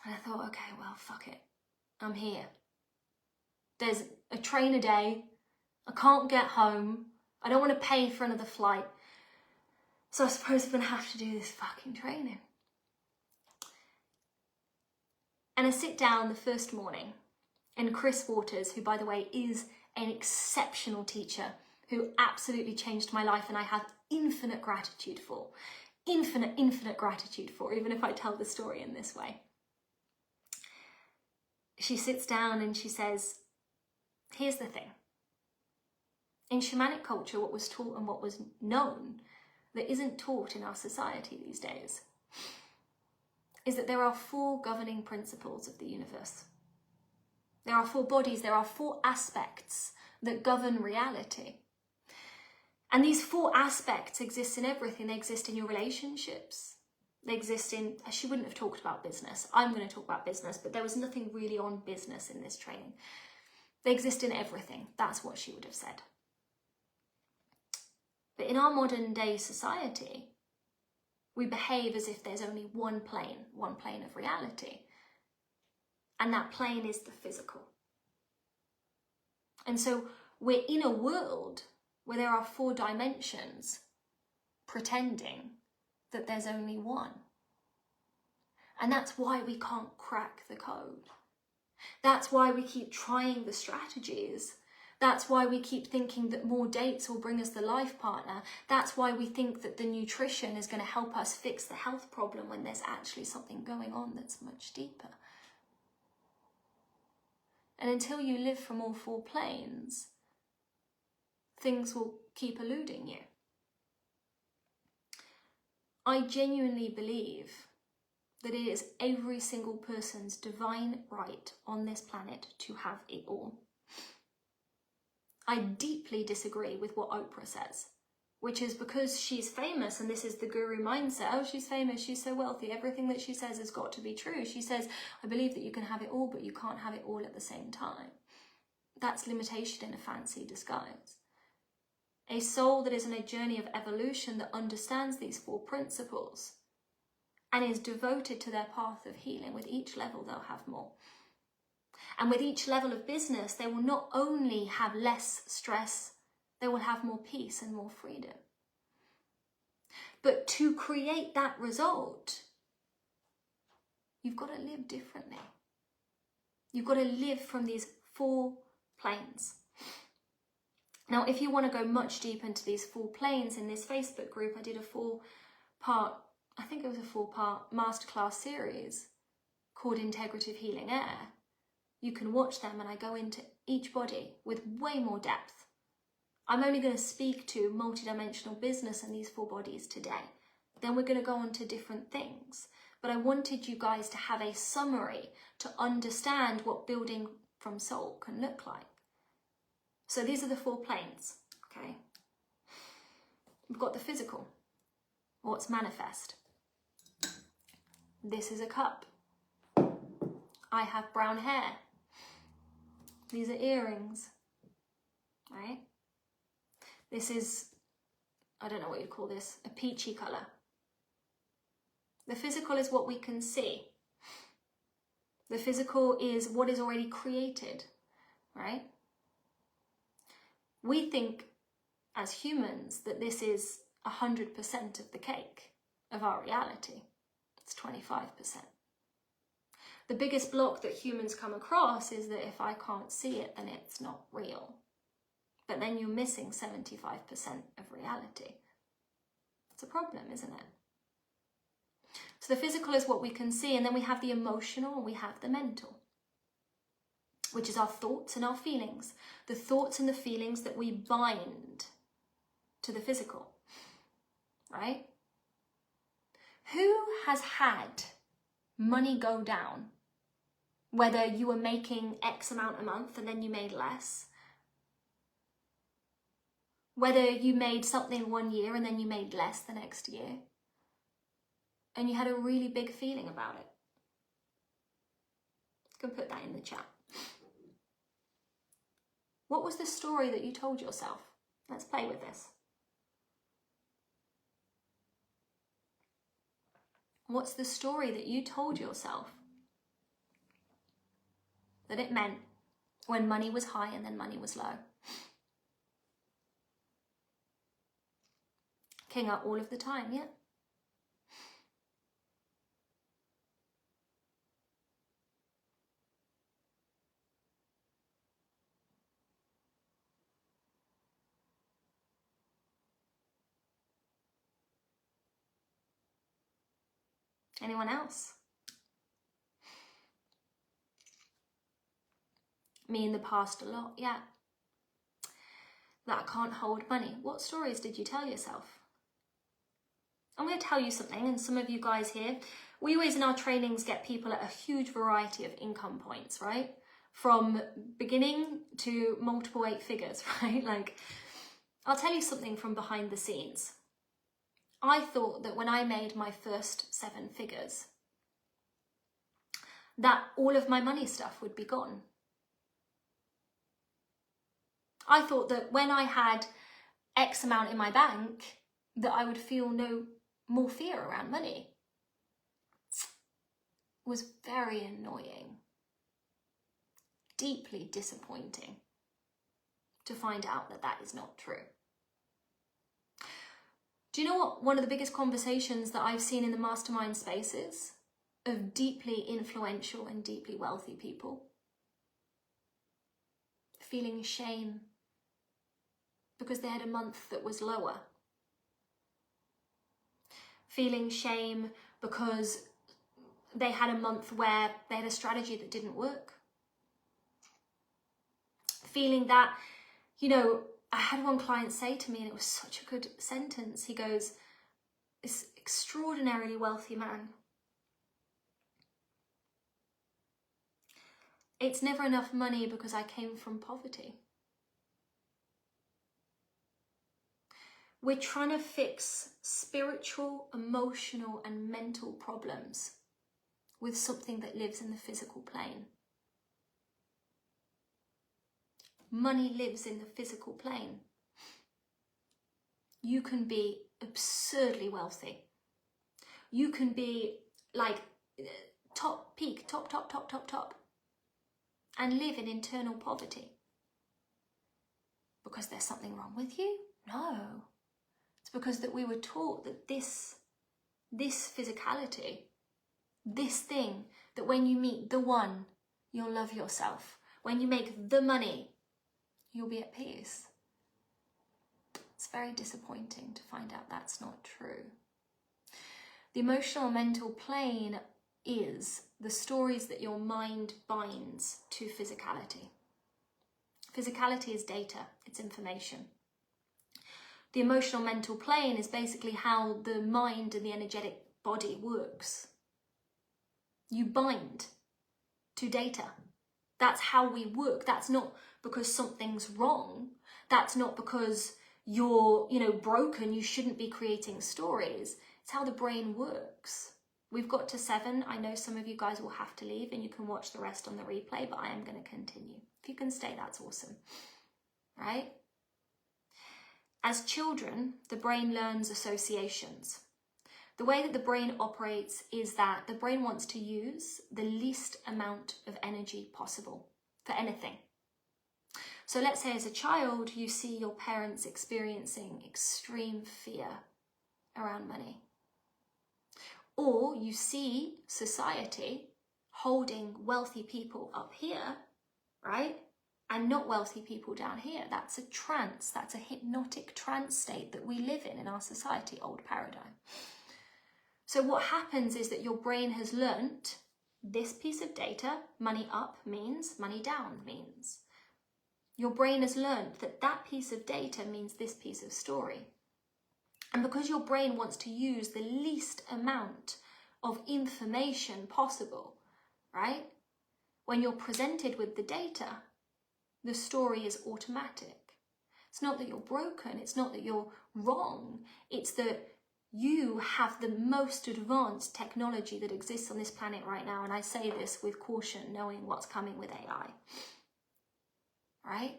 And I thought, okay, well, fuck it. I'm here. There's a train a day. I can't get home. I don't want to pay for another flight. So I suppose I'm going to have to do this fucking training. And I sit down the first morning, and Chris Waters, who by the way is an exceptional teacher, who absolutely changed my life and I have infinite gratitude for, infinite gratitude for, even if I tell the story in this way. She sits down and she says, here's the thing. In shamanic culture, what was taught and what was known that isn't taught in our society these days is that there are 4 governing principles of the universe. There are 4 bodies, there are 4 aspects that govern reality. And these 4 aspects exist in everything. They exist in your relationships. They exist in, she wouldn't have talked about business. I'm going to talk about business, but there was nothing really on business in this training. They exist in everything. That's what she would have said. But in our modern day society, we behave as if there's only one plane of reality. And that plane is the physical. And so we're in a world where there are 4 dimensions pretending that there's only one. And that's why we can't crack the code. That's why we keep trying the strategies. That's why we keep thinking that more dates will bring us the life partner. That's why we think that the nutrition is going to help us fix the health problem when there's actually something going on that's much deeper. And until you live from all 4 planes, things will keep eluding you. I genuinely believe that it is every single person's divine right on this planet to have it all. I deeply disagree with what Oprah says, which is because she's famous and this is the guru mindset. Oh, she's famous, she's so wealthy, everything that she says has got to be true. She says, I believe that you can have it all, but you can't have it all at the same time. That's limitation in a fancy disguise. A soul that is in a journey of evolution that understands these 4 principles and is devoted to their path of healing, with each level they'll have more. And with each level of business, they will not only have less stress, they will have more peace and more freedom. But to create that result, you've got to live differently. You've got to live from these 4 planes. Now, if you want to go much deeper into these 4 planes, in this Facebook group, I did a 4-part, I think it was a 4-part masterclass series called Integrative Healing Air. You can watch them and I go into each body with way more depth. I'm only going to speak to multidimensional business and these 4 bodies today. Then we're going to go on to different things. But I wanted you guys to have a summary to understand what building from soul can look like. So these are the 4 planes, okay? We've got the physical, what's manifest. This is a cup. I have brown hair. These are earrings, right? This is, I don't know what you'd call this, a peachy colour. The physical is what we can see. The physical is what is already created, right? We think as humans that this is 100% of the cake of our reality. It's 25%. The biggest block that humans come across is that if I can't see it, then it's not real. But then you're missing 75% of reality. It's a problem, isn't it? So the physical is what we can see, and then we have the emotional and we have the mental, which is our thoughts and our feelings. The thoughts and the feelings that we bind to the physical, right? Who has had money go down Whether you were making X amount a month and then you made less. Whether you made something 1 year and then you made less the next year. And you had a really big feeling about it. You can put that in the chat. What was the story that you told yourself? Let's play with this. What's the story that you told yourself that it meant when money was high and then money was low? King up all of the time, yeah? Anyone else? Me in the past a lot, yeah. That I can't hold money. What stories did you tell yourself? I'm going to tell you something, and some of you guys here, we always in our trainings get people at a huge variety of income points, right? From beginning to multiple 8 figures, right? Like, I'll tell you something from behind the scenes. I thought that when I made my first 7 figures, that all of my money stuff would be gone. I thought that when I had X amount in my bank, that I would feel no more fear around money. It was very annoying, deeply disappointing to find out that that is not true. Do you know what one of the biggest conversations that I've seen in the mastermind spaces of deeply influential and deeply wealthy people? Feeling shame because they had a month that was lower. Feeling shame because they had a month where they had a strategy that didn't work. Feeling that, you know, I had one client say to me, and it was such a good sentence. He goes, this extraordinarily wealthy man, it's never enough money because I came from poverty. We're trying to fix spiritual, emotional, and mental problems with something that lives in the physical plane. Money lives in the physical plane. You can be absurdly wealthy. You can be like top, and live in internal poverty. Because there's something wrong with you? No. It's because that we were taught that this physicality, this thing, that when you meet the one, you'll love yourself. When you make the money, you'll be at peace. It's very disappointing to find out that's not true. The emotional and mental plane is the stories that your mind binds to physicality. Physicality is data, it's information. The emotional mental plane is basically how the mind and the energetic body works. You bind to data. That's how we work. That's not because something's wrong. That's not because you're, broken. You shouldn't be creating stories. It's how the brain works. We've got to 7. I know some of you guys will have to leave and you can watch the rest on the replay, but I am going to continue. If you can stay, that's awesome. Right? As children, the brain learns associations. The way that the brain operates is that the brain wants to use the least amount of energy possible for anything. So let's say as a child, you see your parents experiencing extreme fear around money. Or you see society holding wealthy people up here, right? And not wealthy people down here. That's a trance, that's a hypnotic trance state that we live in our society, old paradigm. So what happens is that your brain has learnt this piece of data, money up means, money down means. Your brain has learnt that that piece of data means this piece of story. And because your brain wants to use the least amount of information possible, right? when you're presented with the data, the story is automatic. It's not that you're broken, it's not that you're wrong, it's that you have the most advanced technology that exists on this planet right now, and I say this with caution, knowing what's coming with AI, right?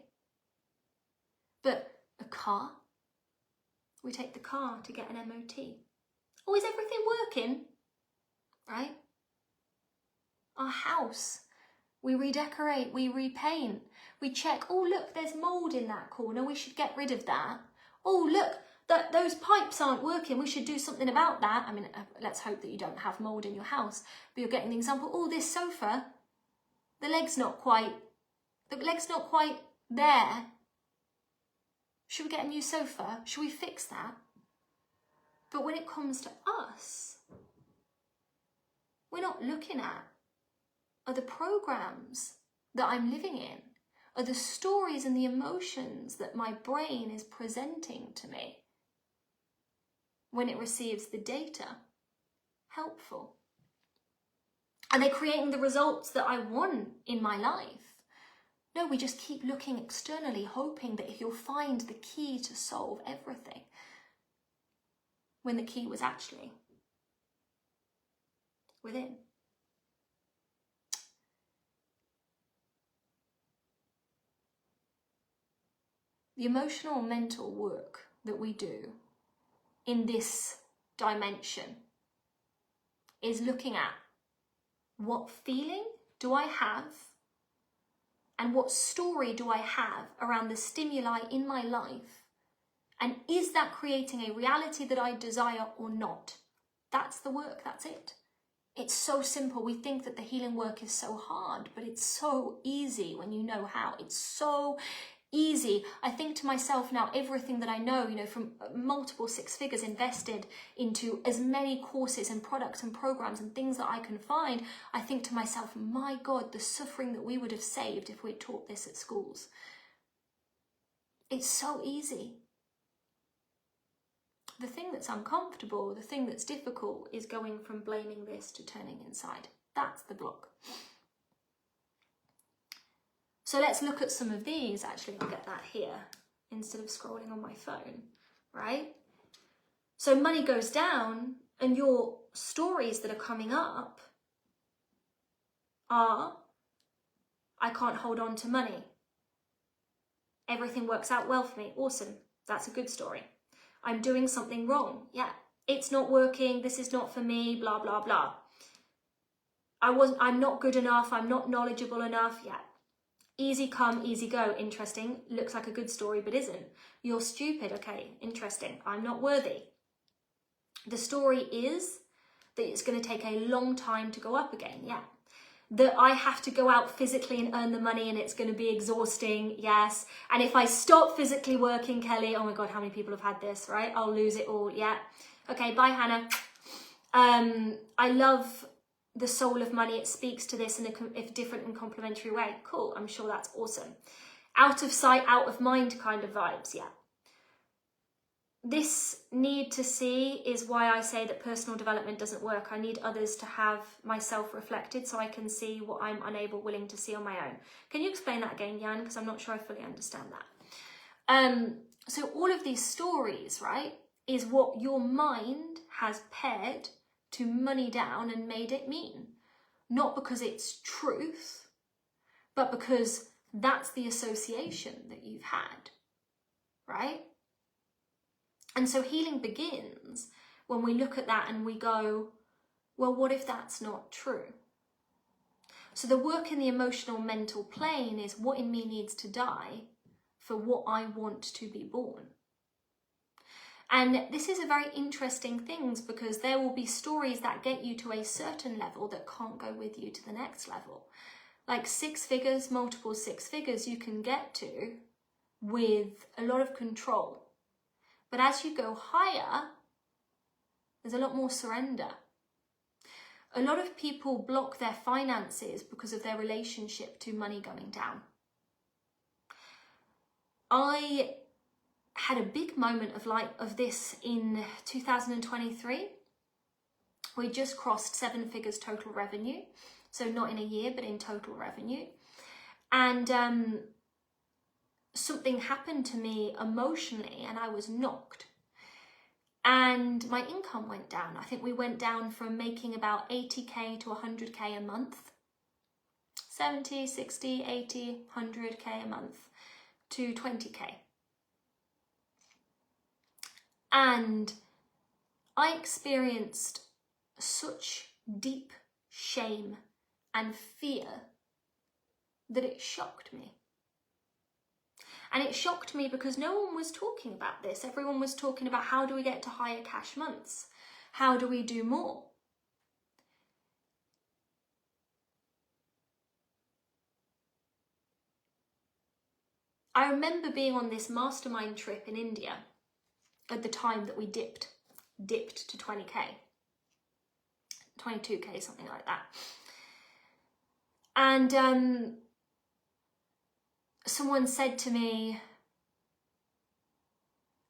But a car, we take the car to get an MOT. Oh, is everything working? Right? Our house, we redecorate, we repaint, we check, oh look, there's mold in that corner, we should get rid of that. Oh look, those pipes aren't working, we should do something about that. I mean, let's hope that you don't have mold in your house, but you're getting the example. Oh, this sofa, the leg's not quite there. Should we get a new sofa? Should we fix that? But when it comes to us, we're not looking at are the programs that I'm living in, are the stories and the emotions that my brain is presenting to me when it receives the data helpful? Are they creating the results that I want in my life? No, we just keep looking externally, hoping that you'll find the key to solve everything, when the key was actually within. The emotional and mental work that we do in this dimension is looking at what feeling do I have and what story do I have around the stimuli in my life, and is that creating a reality that I desire or not? That's the work, that's it. It's so simple. We think that the healing work is so hard, but it's so easy when you know how. It's so easy. I think to myself now, everything that I know, from multiple six figures invested into as many courses and products and programs and things that I can find, I think to myself, my God, the suffering that we would have saved if we'd taught this at schools. It's so easy. The thing that's uncomfortable, the thing that's difficult, is going from blaming this to turning inside. That's the block. So let's look at some of these. Actually, I'll get that here instead of scrolling on my phone, right? So money goes down, and your stories that are coming up are, I can't hold on to money. Everything works out well for me. Awesome. That's a good story. I'm doing something wrong. Yeah. It's not working. This is not for me. Blah, blah, blah. I'm not good enough. I'm not knowledgeable enough. Yeah. Easy come, easy go. Interesting. Looks like a good story, but isn't. You're stupid. Okay. Interesting. I'm not worthy. The story is that it's going to take a long time to go up again. Yeah. That I have to go out physically and earn the money, and it's going to be exhausting. Yes. And if I stop physically working, Kelly, oh my God, how many people have had this, right? I'll lose it all. Yeah. Okay. Bye, Hannah. I love the soul of money. It speaks to this in a different and complementary way. Cool. I'm sure that's awesome. Out of sight, out of mind kind of vibes. Yeah. This need to see is why I say that personal development doesn't work. I need others to have myself reflected so I can see what I'm willing to see on my own. Can you explain that again, Jan? Because I'm not sure I fully understand that. So all of these stories, right, is what your mind has paired to money down and made it mean. Not because it's truth, but because that's the association that you've had, right? And so healing begins when we look at that and we go, well, what if that's not true? So the work in the emotional mental plane is what in me needs to die for what I want to be born. And this is a very interesting thing because there will be stories that get you to a certain level that can't go with you to the next level. Like six figures, multiple six figures you can get to with a lot of control. But as you go higher, there's a lot more surrender. A lot of people block their finances because of their relationship to money going down. I had a big moment of this in 2023. We just crossed 7 figures total revenue So not in a year, but in total revenue. And something happened to me emotionally and I was knocked. And my income went down. I think we went down from making about 80k to 100k a month. 70, 60, 80, 100k a month to 20k. And I experienced such deep shame and fear that it shocked me. And it shocked me because no one was talking about this. Everyone was talking about how do we get to higher cash months? How do we do more? I remember being on this mastermind trip in India at the time that we dipped to 20k, 22k, something like that. And someone said to me,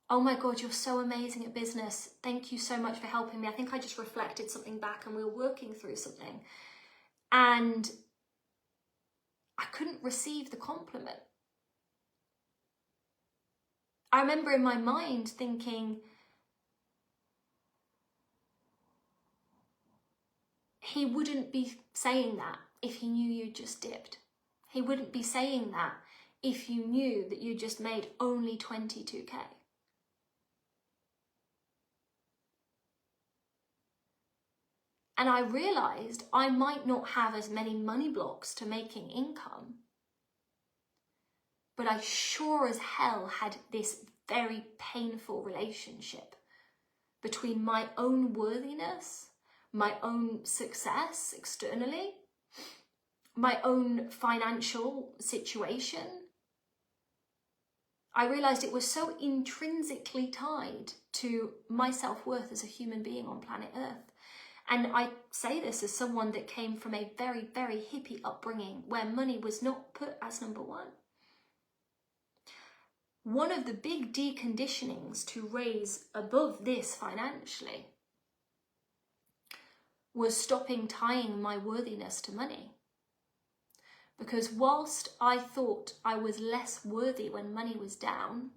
oh my God, you're so amazing at business. Thank you so much for helping me. I think I just reflected something back and we were working through something. And I couldn't receive the compliment. I remember in my mind thinking, he wouldn't be saying that if he knew you just dipped. He wouldn't be saying that if you knew that you just made only 22k. And I realized I might not have as many money blocks to making income, but I sure as hell had this very painful relationship between my own worthiness, my own success externally, my own financial situation. I realized it was so intrinsically tied to my self-worth as a human being on planet Earth. And I say this as someone that came from a very, very hippie upbringing where money was not put as number one. One of the big deconditionings to raise above this financially was stopping tying my worthiness to money. Because whilst I thought I was less worthy when money was down,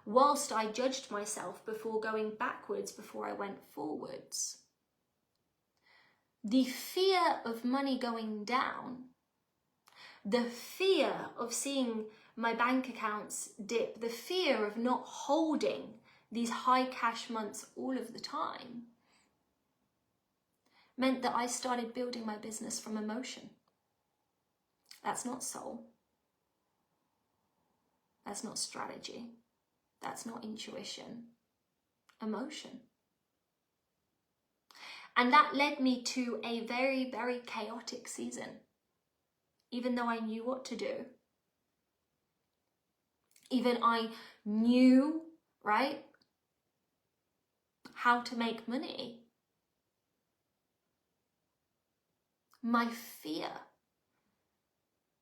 whilst I judged myself before going backwards before I went forwards, the fear of money going down, the fear of seeing my bank accounts dip, the fear of not holding these high cash months all of the time, meant that I started building my business from emotion. That's not soul. That's not strategy. That's not intuition. Emotion. And that led me to a very, very chaotic season. Even though I knew what to do. Even I knew, right, how to make money. My fear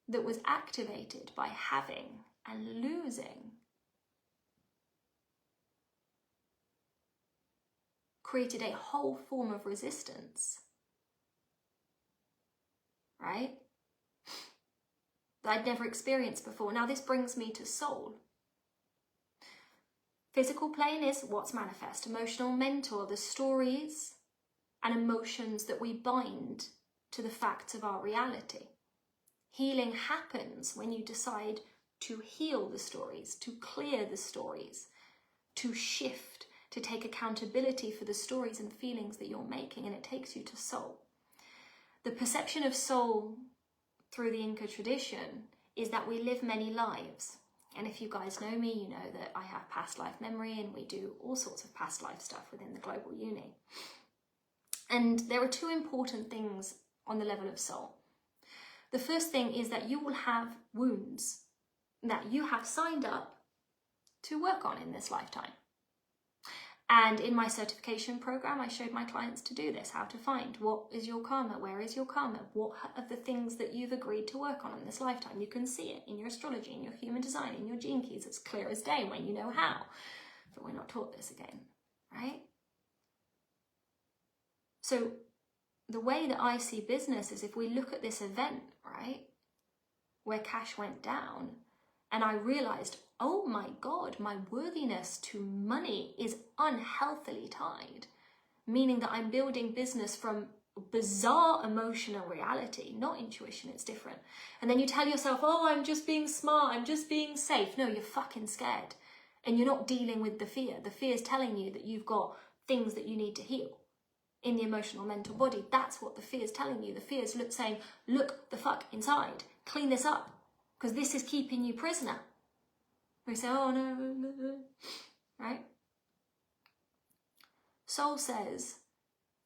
that was activated by having and losing created a whole form of resistance, right? That I'd never experienced before. Now this brings me to soul. Physical plane is what's manifest. Emotional, mental, the stories and emotions that we bind to the facts of our reality. Healing happens when you decide to heal the stories, to clear the stories, to shift, to take accountability for the stories and feelings that you're making, and it takes you to soul. The perception of soul through the Inca tradition is that we live many lives. And if you guys know me, you know that I have past life memory and we do all sorts of past life stuff within the Global Uni. And there are two important things on the level of soul. The first thing is that you will have wounds that you have signed up to work on in this lifetime. And in my certification program, I showed my clients to do this, how to find what is your karma, where is your karma, what are the things that you've agreed to work on in this lifetime. You can see it in your astrology, in your human design, in your gene keys. It's clear as day when you know how. But we're not taught this again, right? So the way that I see business is, if we look at this event, right, where cash went down, and I realized, oh my God, my worthiness to money is unhealthily tied, meaning that I'm building business from bizarre emotional reality, not intuition, it's different. And then you tell yourself, oh, I'm just being smart, I'm just being safe. No, you're fucking scared. And you're not dealing with the fear. The fear is telling you that you've got things that you need to heal in the emotional mental body. That's what the fear is telling you. The fear is saying, look the fuck inside, clean this up, because this is keeping you prisoner. We say, oh no, right? Soul says,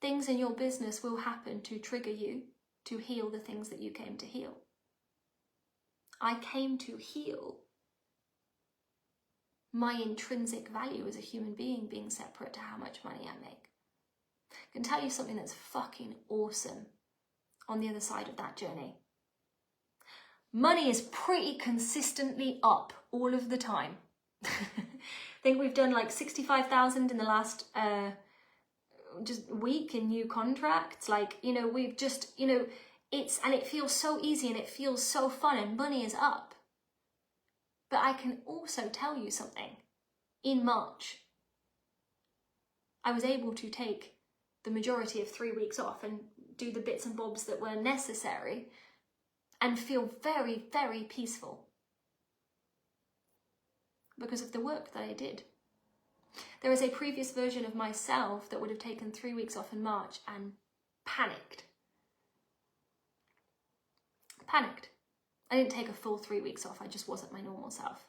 things in your business will happen to trigger you to heal the things that you came to heal. I came to heal my intrinsic value as a human being separate to how much money I make. I can tell you something that's fucking awesome on the other side of that journey. Money is pretty consistently up all of the time. I think we've done like 65,000 in the last just week in new contracts. Like, you know, we've just, you know, it feels so easy and it feels so fun, and money is up. But I can also tell you something. In March, I was able to take the majority of 3 weeks off and do the bits and bobs that were necessary and feel very, very peaceful because of the work that I did. There is a previous version of myself that would have taken 3 weeks off in March and panicked. I didn't take a full 3 weeks off. I just wasn't my normal self.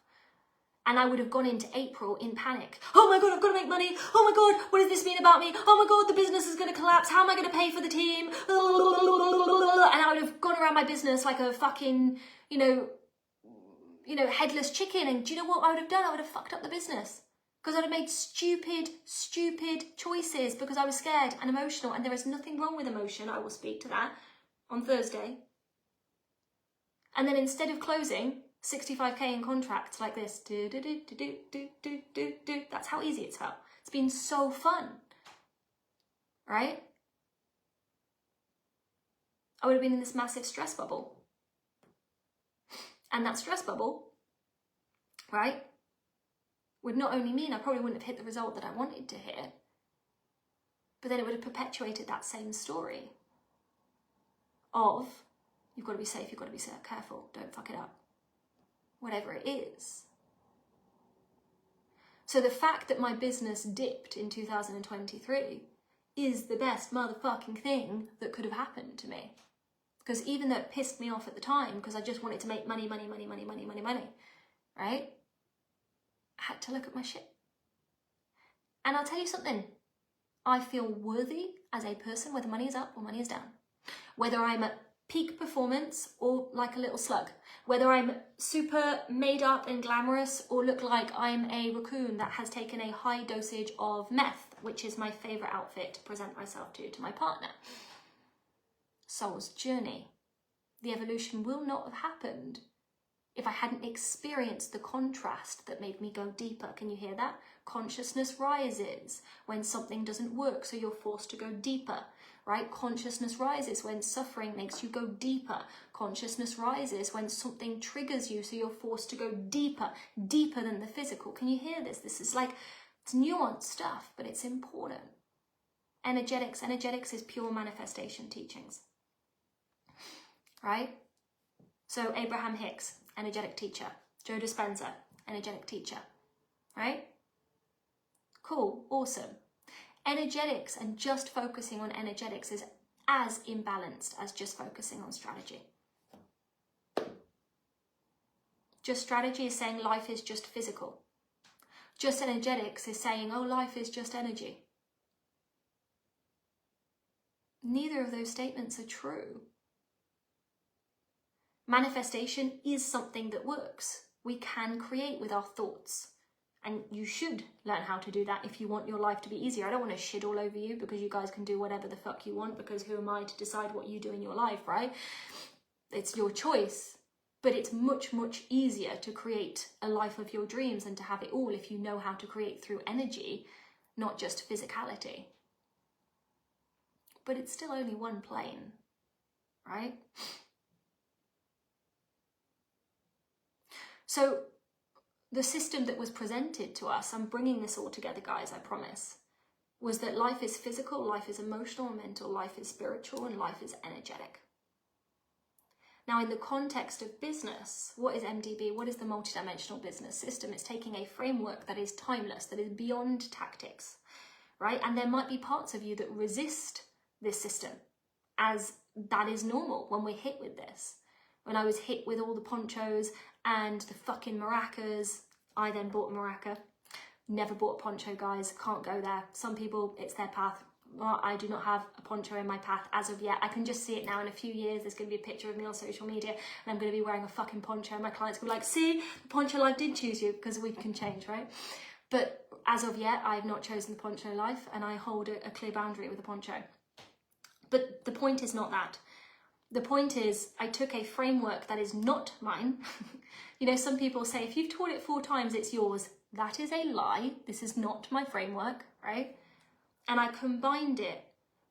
And I would have gone into April in panic. Oh my God, I've got to make money. Oh my God, what does this mean about me? Oh my God, the business is going to collapse. How am I going to pay for the team? And I would have gone around my business like a fucking, you know, headless chicken. And do you know what I would have done? I would have fucked up the business. Because I'd have made stupid choices because I was scared and emotional. And there is nothing wrong with emotion. I will speak to that on Thursday. And then instead of closing 65k in contracts like this, that's how easy it's felt. It's been so fun, right? I would have been in this massive stress bubble. And that stress bubble, right, would not only mean I probably wouldn't have hit the result that I wanted to hit, but then it would have perpetuated that same story of, you've got to be safe, you've got to be careful, don't fuck it up. Whatever it is. So the fact that my business dipped in 2023 is the best motherfucking thing that could have happened to me. Because even though it pissed me off at the time, because I just wanted to make money, right? I had to look at my shit. And I'll tell you something. I feel worthy as a person, whether money is up or money is down. Whether I'm at peak performance or like a little slug. Whether I'm super made up and glamorous or look like I'm a raccoon that has taken a high dosage of meth, which is my favourite outfit to present myself to my partner. Soul's journey. The evolution will not have happened if I hadn't experienced the contrast that made me go deeper. Can you hear that? Consciousness rises when something doesn't work, so you're forced to go deeper, right? Consciousness rises when suffering makes you go deeper. Consciousness rises when something triggers you, so you're forced to go deeper than the physical. Can you hear this? This is like, it's nuanced stuff, but it's important. Energetics is pure manifestation teachings, right? So Abraham Hicks, energetic teacher. Joe Dispenza, energetic teacher, right? Cool, awesome. Energetics and just focusing on energetics is as imbalanced as just focusing on strategy. Just strategy is saying life is just physical. Just energetics is saying, oh, life is just energy. Neither of those statements are true. Manifestation is something that works. We can create with our thoughts. And you should learn how to do that if you want your life to be easier. I don't want to shit all over you because you guys can do whatever the fuck you want, because who am I to decide what you do in your life, right? It's your choice. But it's much, much easier to create a life of your dreams and to have it all if you know how to create through energy, not just physicality. but it's still only one plane, right? So the system that was presented to us, I'm bringing this all together, guys, I promise, was that life is physical, life is emotional and mental, life is spiritual, and life is energetic. Now, in the context of business, what is MDB? What is the multidimensional business system? It's taking a framework that is timeless, that is beyond tactics, right? And there might be parts of you that resist this system, as that is normal when we're hit with this. When I was hit with all the ponchos and the fucking maracas, I then bought a maraca. Never bought a poncho, guys. Can't go there. Some people, it's their path. Well, I do not have a poncho in my path as of yet. I can just see it now. In a few years, there's going to be a picture of me on social media and I'm going to be wearing a fucking poncho. And my clients will be like, see, the poncho life did choose you, because we can change, right? But as of yet, I have not chosen the poncho life, and I hold a clear boundary with the poncho. But the point is not that. The point is, I took a framework that is not mine. You know, some people say, if you've taught it 4 times, it's yours. That is a lie. This is not my framework, right? And I combined it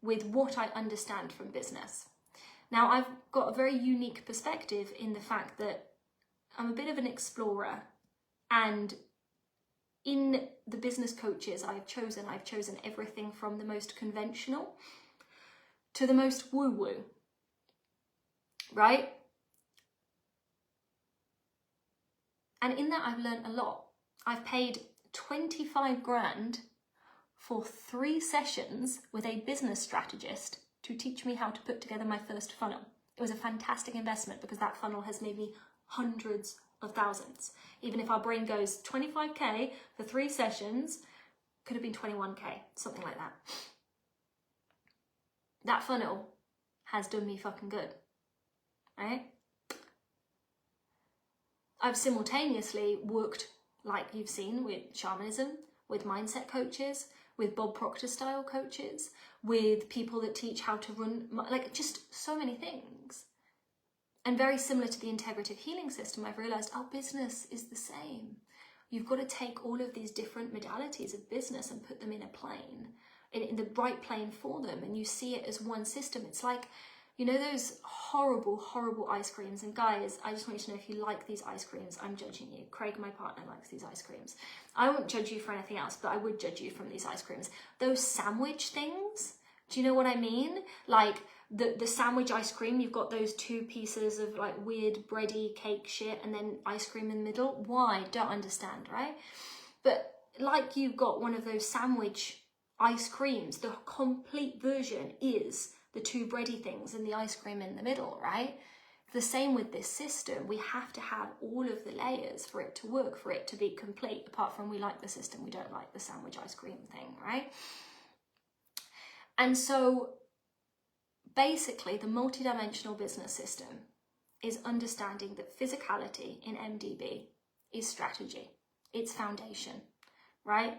with what I understand from business. Now, I've got a very unique perspective in the fact that I'm a bit of an explorer, and in the business coaches I've chosen everything from the most conventional to the most woo-woo, right? And in that, I've learned a lot. I've paid 25 grand for 3 sessions with a business strategist to teach me how to put together my first funnel. It was a fantastic investment, because that funnel has made me hundreds of thousands. Even if our brain goes 25K for 3 sessions, could have been 21K, something like that. That funnel has done me fucking good, right? I've simultaneously worked, like you've seen, with shamanism, with mindset coaches, with Bob Proctor style coaches, with people that teach how to run, like just so many things. And very similar to the integrative healing system, I've realized our business is the same. You've got to take all of these different modalities of business and put them in a plane, in the right plane for them, and you see it as one system. It's like, you know, those horrible, horrible ice creams. And guys, I just want you to know, if you like these ice creams, I'm judging you. Craig, my partner, likes these ice creams. I won't judge you for anything else, but I would judge you from these ice creams. Those sandwich things, do you know what I mean? Like the sandwich ice cream, you've got those 2 pieces of like weird bready cake shit and then ice cream in the middle. Why? Don't understand, right? But like you've got one of those sandwich ice creams, the complete version is the 2 bready things and the ice cream in the middle, right? The same with this system. We have to have all of the layers for it to work, for it to be complete. Apart from, we like the system, we don't like the sandwich ice cream thing, right? And so basically, the multidimensional business system is understanding that physicality in MDB is strategy. It's foundation, right?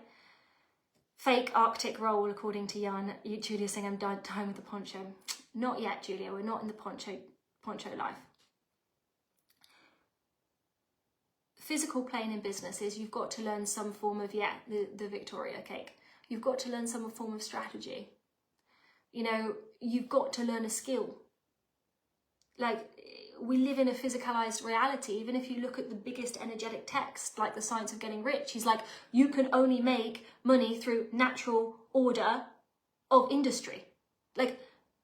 Fake Arctic roll, according to Jan. Julia's saying I'm done with the poncho. Not yet, Julia. We're not in the poncho life. Physical plane in business is you've got to learn some form of, the Victoria cake. You've got to learn some form of strategy. You know, you've got to learn a skill. Like, we live in a physicalized reality. Even if you look at the biggest energetic text, like The Science of Getting Rich, he's like, you can only make money through natural order of industry. Like,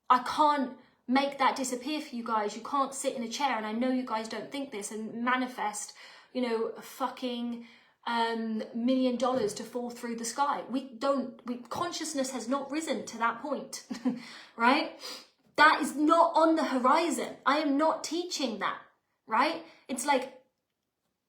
I can't make that disappear for you guys. You can't sit in a chair, and I know you guys don't think this, and manifest, you know, a fucking $1 million to fall through the sky. Consciousness has not risen to that point, right? That is not on the horizon. I am not teaching that, right? It's like,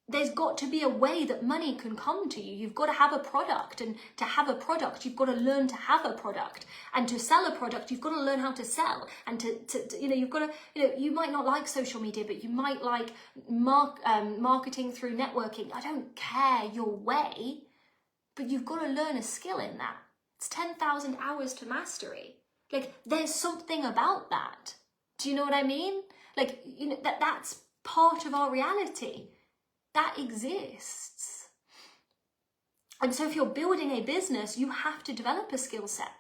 there's got to be a way that money can come to you. You've got to have a product, and to have a product, you've got to learn to have a product, and to sell a product, you've got to learn how to sell, and to you know, you've got to, you know, you might not like social media, but you might like marketing through networking. I don't care your way, but you've got to learn a skill in that. It's 10,000 hours to mastery. Like, there's something about that. Do you know what I mean? Like, you know, that's part of our reality. That exists. And so if you're building a business, you have to develop a skill set.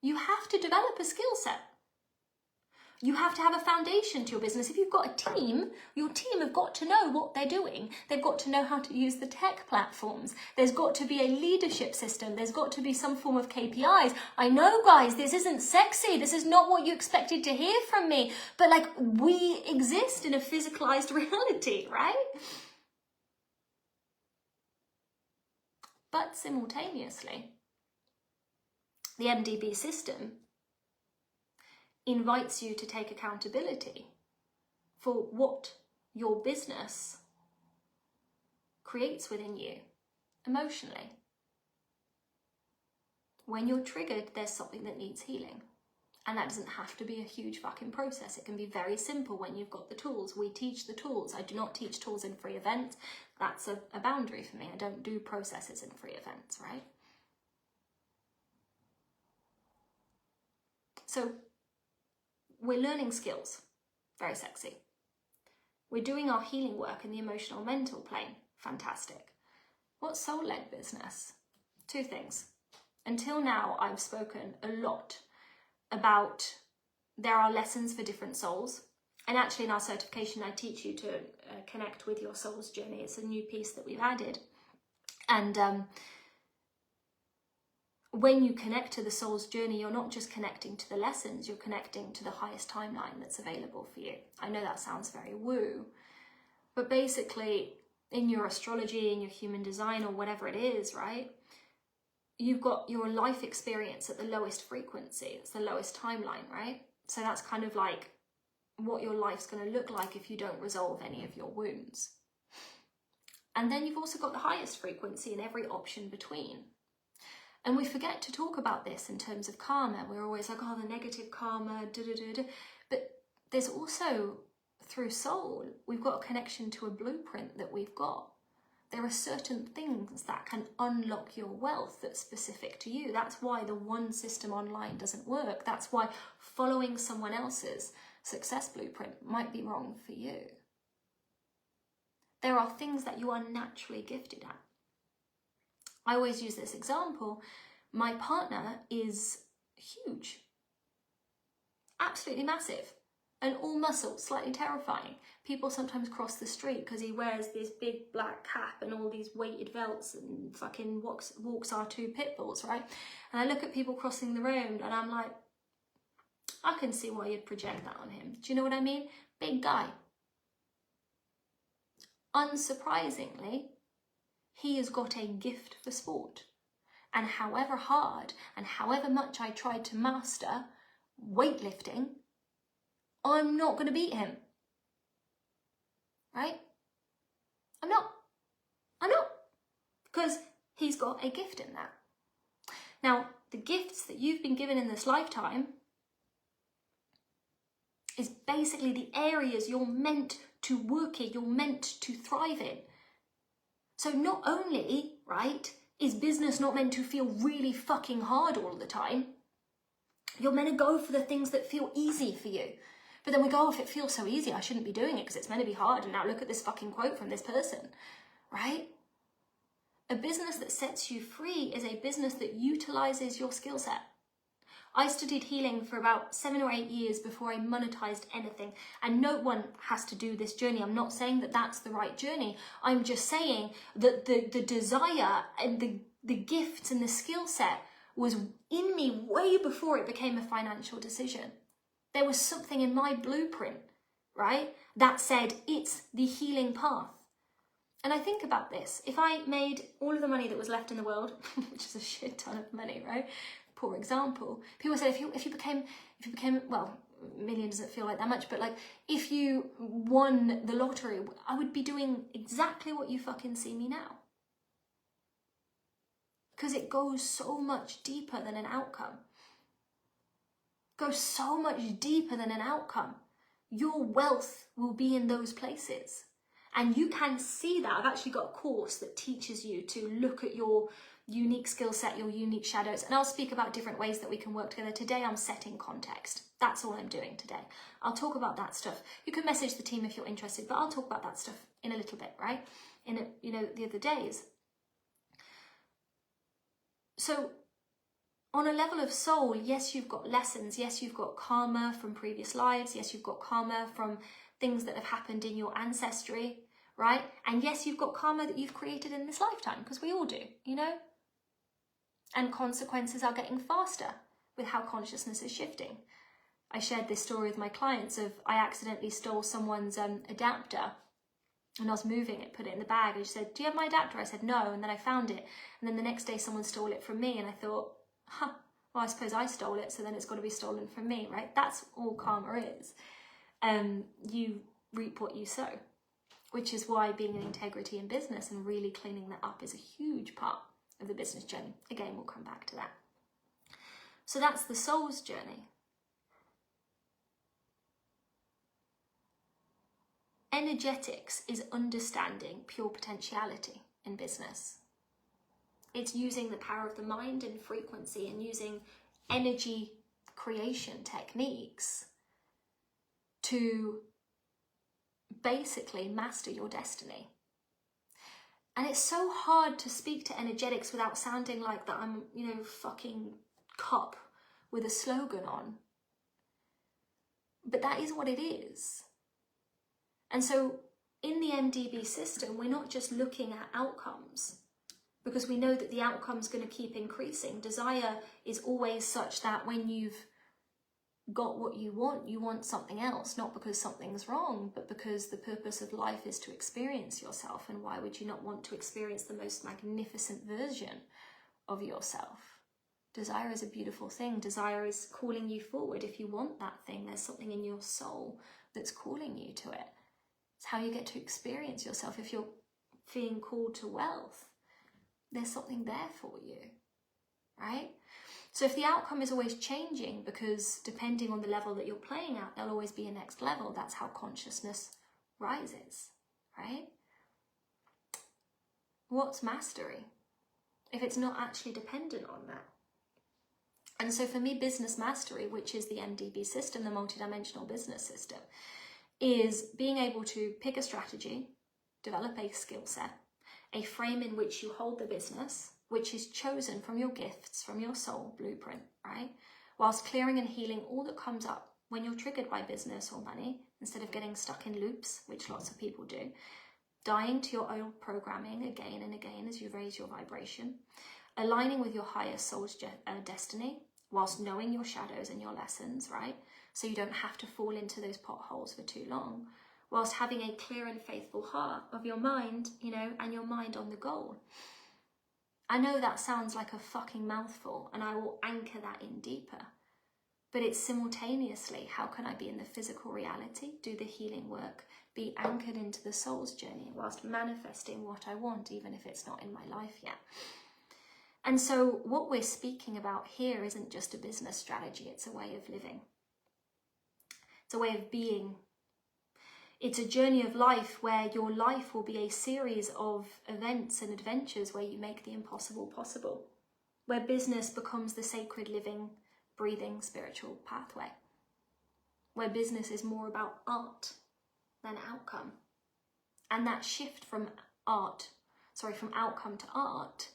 You have to develop a skill set. You have to have a foundation to your business. If you've got a team, your team have got to know what they're doing. They've got to know how to use the tech platforms. There's got to be a leadership system. There's got to be some form of KPIs. I know, guys, this isn't sexy. This is not what you expected to hear from me. But like, we exist in a physicalized reality, right? But simultaneously, the MDB system invites you to take accountability for what your business creates within you emotionally. When you're triggered, there's something that needs healing. And that doesn't have to be a huge fucking process. It can be very simple when you've got the tools. We teach the tools. I do not teach tools in free events. That's a boundary for me. I don't do processes in free events, right? So we're learning skills, very sexy. We're doing our healing work in the emotional mental plane, fantastic. What's soul-led business? Two things. Until now, I've spoken a lot about there are lessons for different souls. And actually in our certification, I teach you to connect with your soul's journey. It's a new piece that we've added. And when you connect to the soul's journey, you're not just connecting to the lessons, you're connecting to the highest timeline that's available for you. I know that sounds very woo, but basically in your astrology, in your human design or whatever it is, right? You've got your life experience at the lowest frequency. It's the lowest timeline, right? So that's kind of like what your life's going to look like if you don't resolve any of your wounds. And then you've also got the highest frequency and every option between. And we forget to talk about this in terms of karma. We're always like, oh, the negative karma, da-da-da-da. But there's also, through soul, we've got a connection to a blueprint that we've got. There are certain things that can unlock your wealth that's specific to you. That's why the one system online doesn't work. That's why following someone else's success blueprint might be wrong for you. There are things that you are naturally gifted at. I always use this example. My partner is huge, absolutely massive, and all muscle, slightly terrifying. People sometimes cross the street because he wears this big black cap and all these weighted belts and fucking walks our two pit bulls, right? And I look at people crossing the road and I'm like, I can see why you'd project that on him. Do you know what I mean? Big guy. Unsurprisingly, he has got a gift for sport. And however hard and however much I tried to master weightlifting, I'm not going to beat him. Right? I'm not. Because he's got a gift in that. Now, the gifts that you've been given in this lifetime is basically the areas you're meant to work in, you're meant to thrive in. So not only, right, is business not meant to feel really fucking hard all the time, you're meant to go for the things that feel easy for you. But then we go, oh, if it feels so easy, I shouldn't be doing it because it's meant to be hard. And now look at this fucking quote from this person, right? A business that sets you free is a business that utilizes your skill set. I studied healing for about 7 or 8 years before I monetized anything. And no one has to do this journey. I'm not saying that that's the right journey. I'm just saying that the desire and the gifts and the skill set was in me way before it became a financial decision. There was something in my blueprint, right, that said it's the healing path. And I think about this. If I made all of the money that was left in the world, which is a shit ton of money, right? Poor example. People say if you became, well, a million doesn't feel like that much, but like if you won the lottery, I would be doing exactly what you fucking see me now. Because it goes so much deeper than an outcome. Goes so much deeper than an outcome. Your wealth will be in those places. And you can see that. I've actually got a course that teaches you to look at your unique skill set, your unique shadows. And I'll speak about different ways that we can work together. Today I'm setting context. That's all I'm doing today. I'll talk about that stuff. You can message the team if you're interested, but I'll talk about that stuff in a little bit, right? The other days. So on a level of soul, yes, you've got lessons. Yes, you've got karma from previous lives. Yes, you've got karma from things that have happened in your ancestry, right? And yes, you've got karma that you've created in this lifetime, because we all do, you know? And consequences are getting faster with how consciousness is shifting. I shared this story with my clients of I accidentally stole someone's adapter, and I was moving it, put it in the bag, and she said, "Do you have my adapter?" I said, "No," and then I found it. And then the next day someone stole it from me, and I thought, well, I suppose I stole it, so then it's got to be stolen from me, right? That's all karma is. You reap what you sow, which is why being in integrity in business and really cleaning that up is a huge part of the business journey. Again, we'll come back to that. So that's the soul's journey. Energetics is understanding pure potentiality in business. It's using the power of the mind and frequency and using energy creation techniques to basically master your destiny. And it's so hard to speak to energetics without sounding like that I'm, fucking cop with a slogan on. But that is what it is. And so in the MDB system, we're not just looking at outcomes, because we know that the outcome's going to keep increasing. Desire is always such that when you've got what you want something else, not because something's wrong, but because the purpose of life is to experience yourself. And why would you not want to experience the most magnificent version of yourself? Desire is a beautiful thing. Desire is calling you forward. If you want that thing, there's something in your soul that's calling you to it. It's how you get to experience yourself. If you're feeling called to wealth, there's something there for you, right? So if the outcome is always changing, because depending on the level that you're playing at, there'll always be a next level. That's how consciousness rises, right? What's mastery if it's not actually dependent on that? And so for me, business mastery, which is the MDB system, the multidimensional business system, is being able to pick a strategy, develop a skill set, a frame in which you hold the business, which is chosen from your gifts, from your soul blueprint, right? Whilst clearing and healing all that comes up when you're triggered by business or money, instead of getting stuck in loops, which lots of people do, dying to your old programming again and again as you raise your vibration, aligning with your higher soul's destiny, whilst knowing your shadows and your lessons, right? So you don't have to fall into those potholes for too long, whilst having a clear and faithful heart of your mind, and your mind on the goal. I know that sounds like a fucking mouthful, and I will anchor that in deeper. But it's simultaneously, how can I be in the physical reality, do the healing work, be anchored into the soul's journey, whilst manifesting what I want, even if it's not in my life yet. And so what we're speaking about here isn't just a business strategy, it's a way of living. It's a way of being. It's a journey of life where your life will be a series of events and adventures where you make the impossible possible, where business becomes the sacred living, breathing spiritual pathway, where business is more about art than outcome. And that shift from outcome to art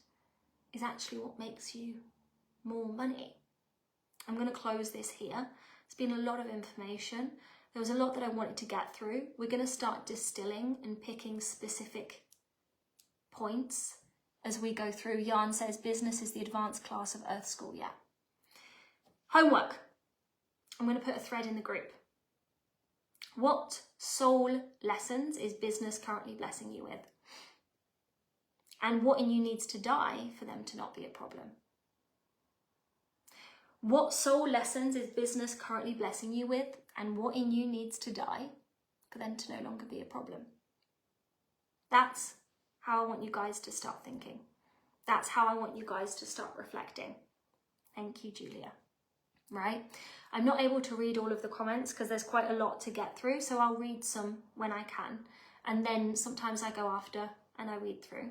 is actually what makes you more money. I'm going to close this here. It's been a lot of information. There was a lot that I wanted to get through. We're going to start distilling and picking specific points as we go through. Jan says business is the advanced class of Earth School. Yeah. Homework. I'm going to put a thread in the group. What soul lessons is business currently blessing you with? And what in you needs to die for them to not be a problem? What soul lessons is business currently blessing you with, and what in you needs to die for them to no longer be a problem? That's how I want you guys to start thinking. That's how I want you guys to start reflecting. Thank you, Julia. Right? I'm not able to read all of the comments because there's quite a lot to get through, so I'll read some when I can. And then sometimes I go after and I read through.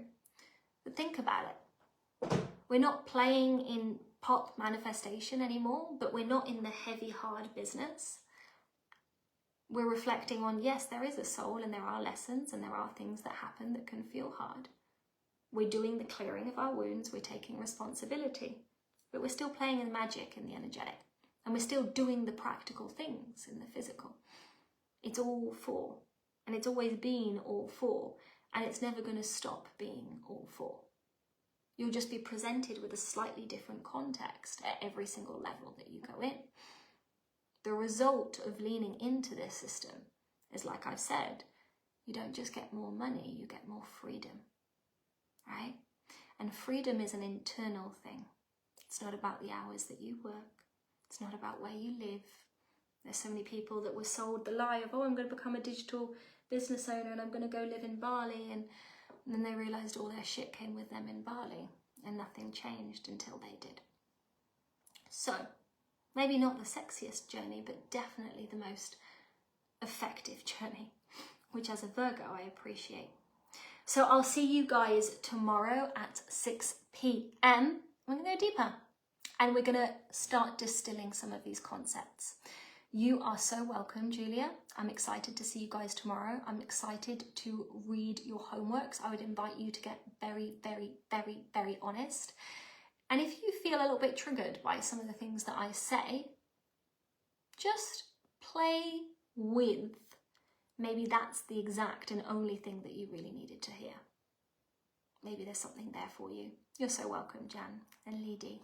But think about it. We're not playing in pop manifestation anymore, but we're not in the heavy, hard business. We're reflecting on, yes, there is a soul and there are lessons and there are things that happen that can feel hard. We're doing the clearing of our wounds. We're taking responsibility. but we're still playing in the magic in the energetic, and we're still doing the practical things in the physical. It's all 4, and it's always been all 4, and it's never going to stop being all 4. You'll just be presented with a slightly different context at every single level that you go in. The result of leaning into this system is, like I've said, you don't just get more money, you get more freedom, right? And freedom is an internal thing. It's not about the hours that you work. It's not about where you live. There's so many people that were sold the lie of, oh, I'm going to become a digital business owner and I'm going to go live in Bali, and then they realised all their shit came with them in Bali and nothing changed until they did. So, maybe not the sexiest journey, but definitely the most effective journey, which as a Virgo I appreciate. So I'll see you guys tomorrow at 6 p.m. We're going to go deeper and we're going to start distilling some of these concepts. You are so welcome, Julia. I'm excited to see you guys tomorrow. I'm excited to read your homeworks. I would invite you to get very, very, very, very honest. And if you feel a little bit triggered by some of the things that I say, just play with. Maybe that's the exact and only thing that you really needed to hear. Maybe there's something there for you. You're so welcome, Jan and Lee D.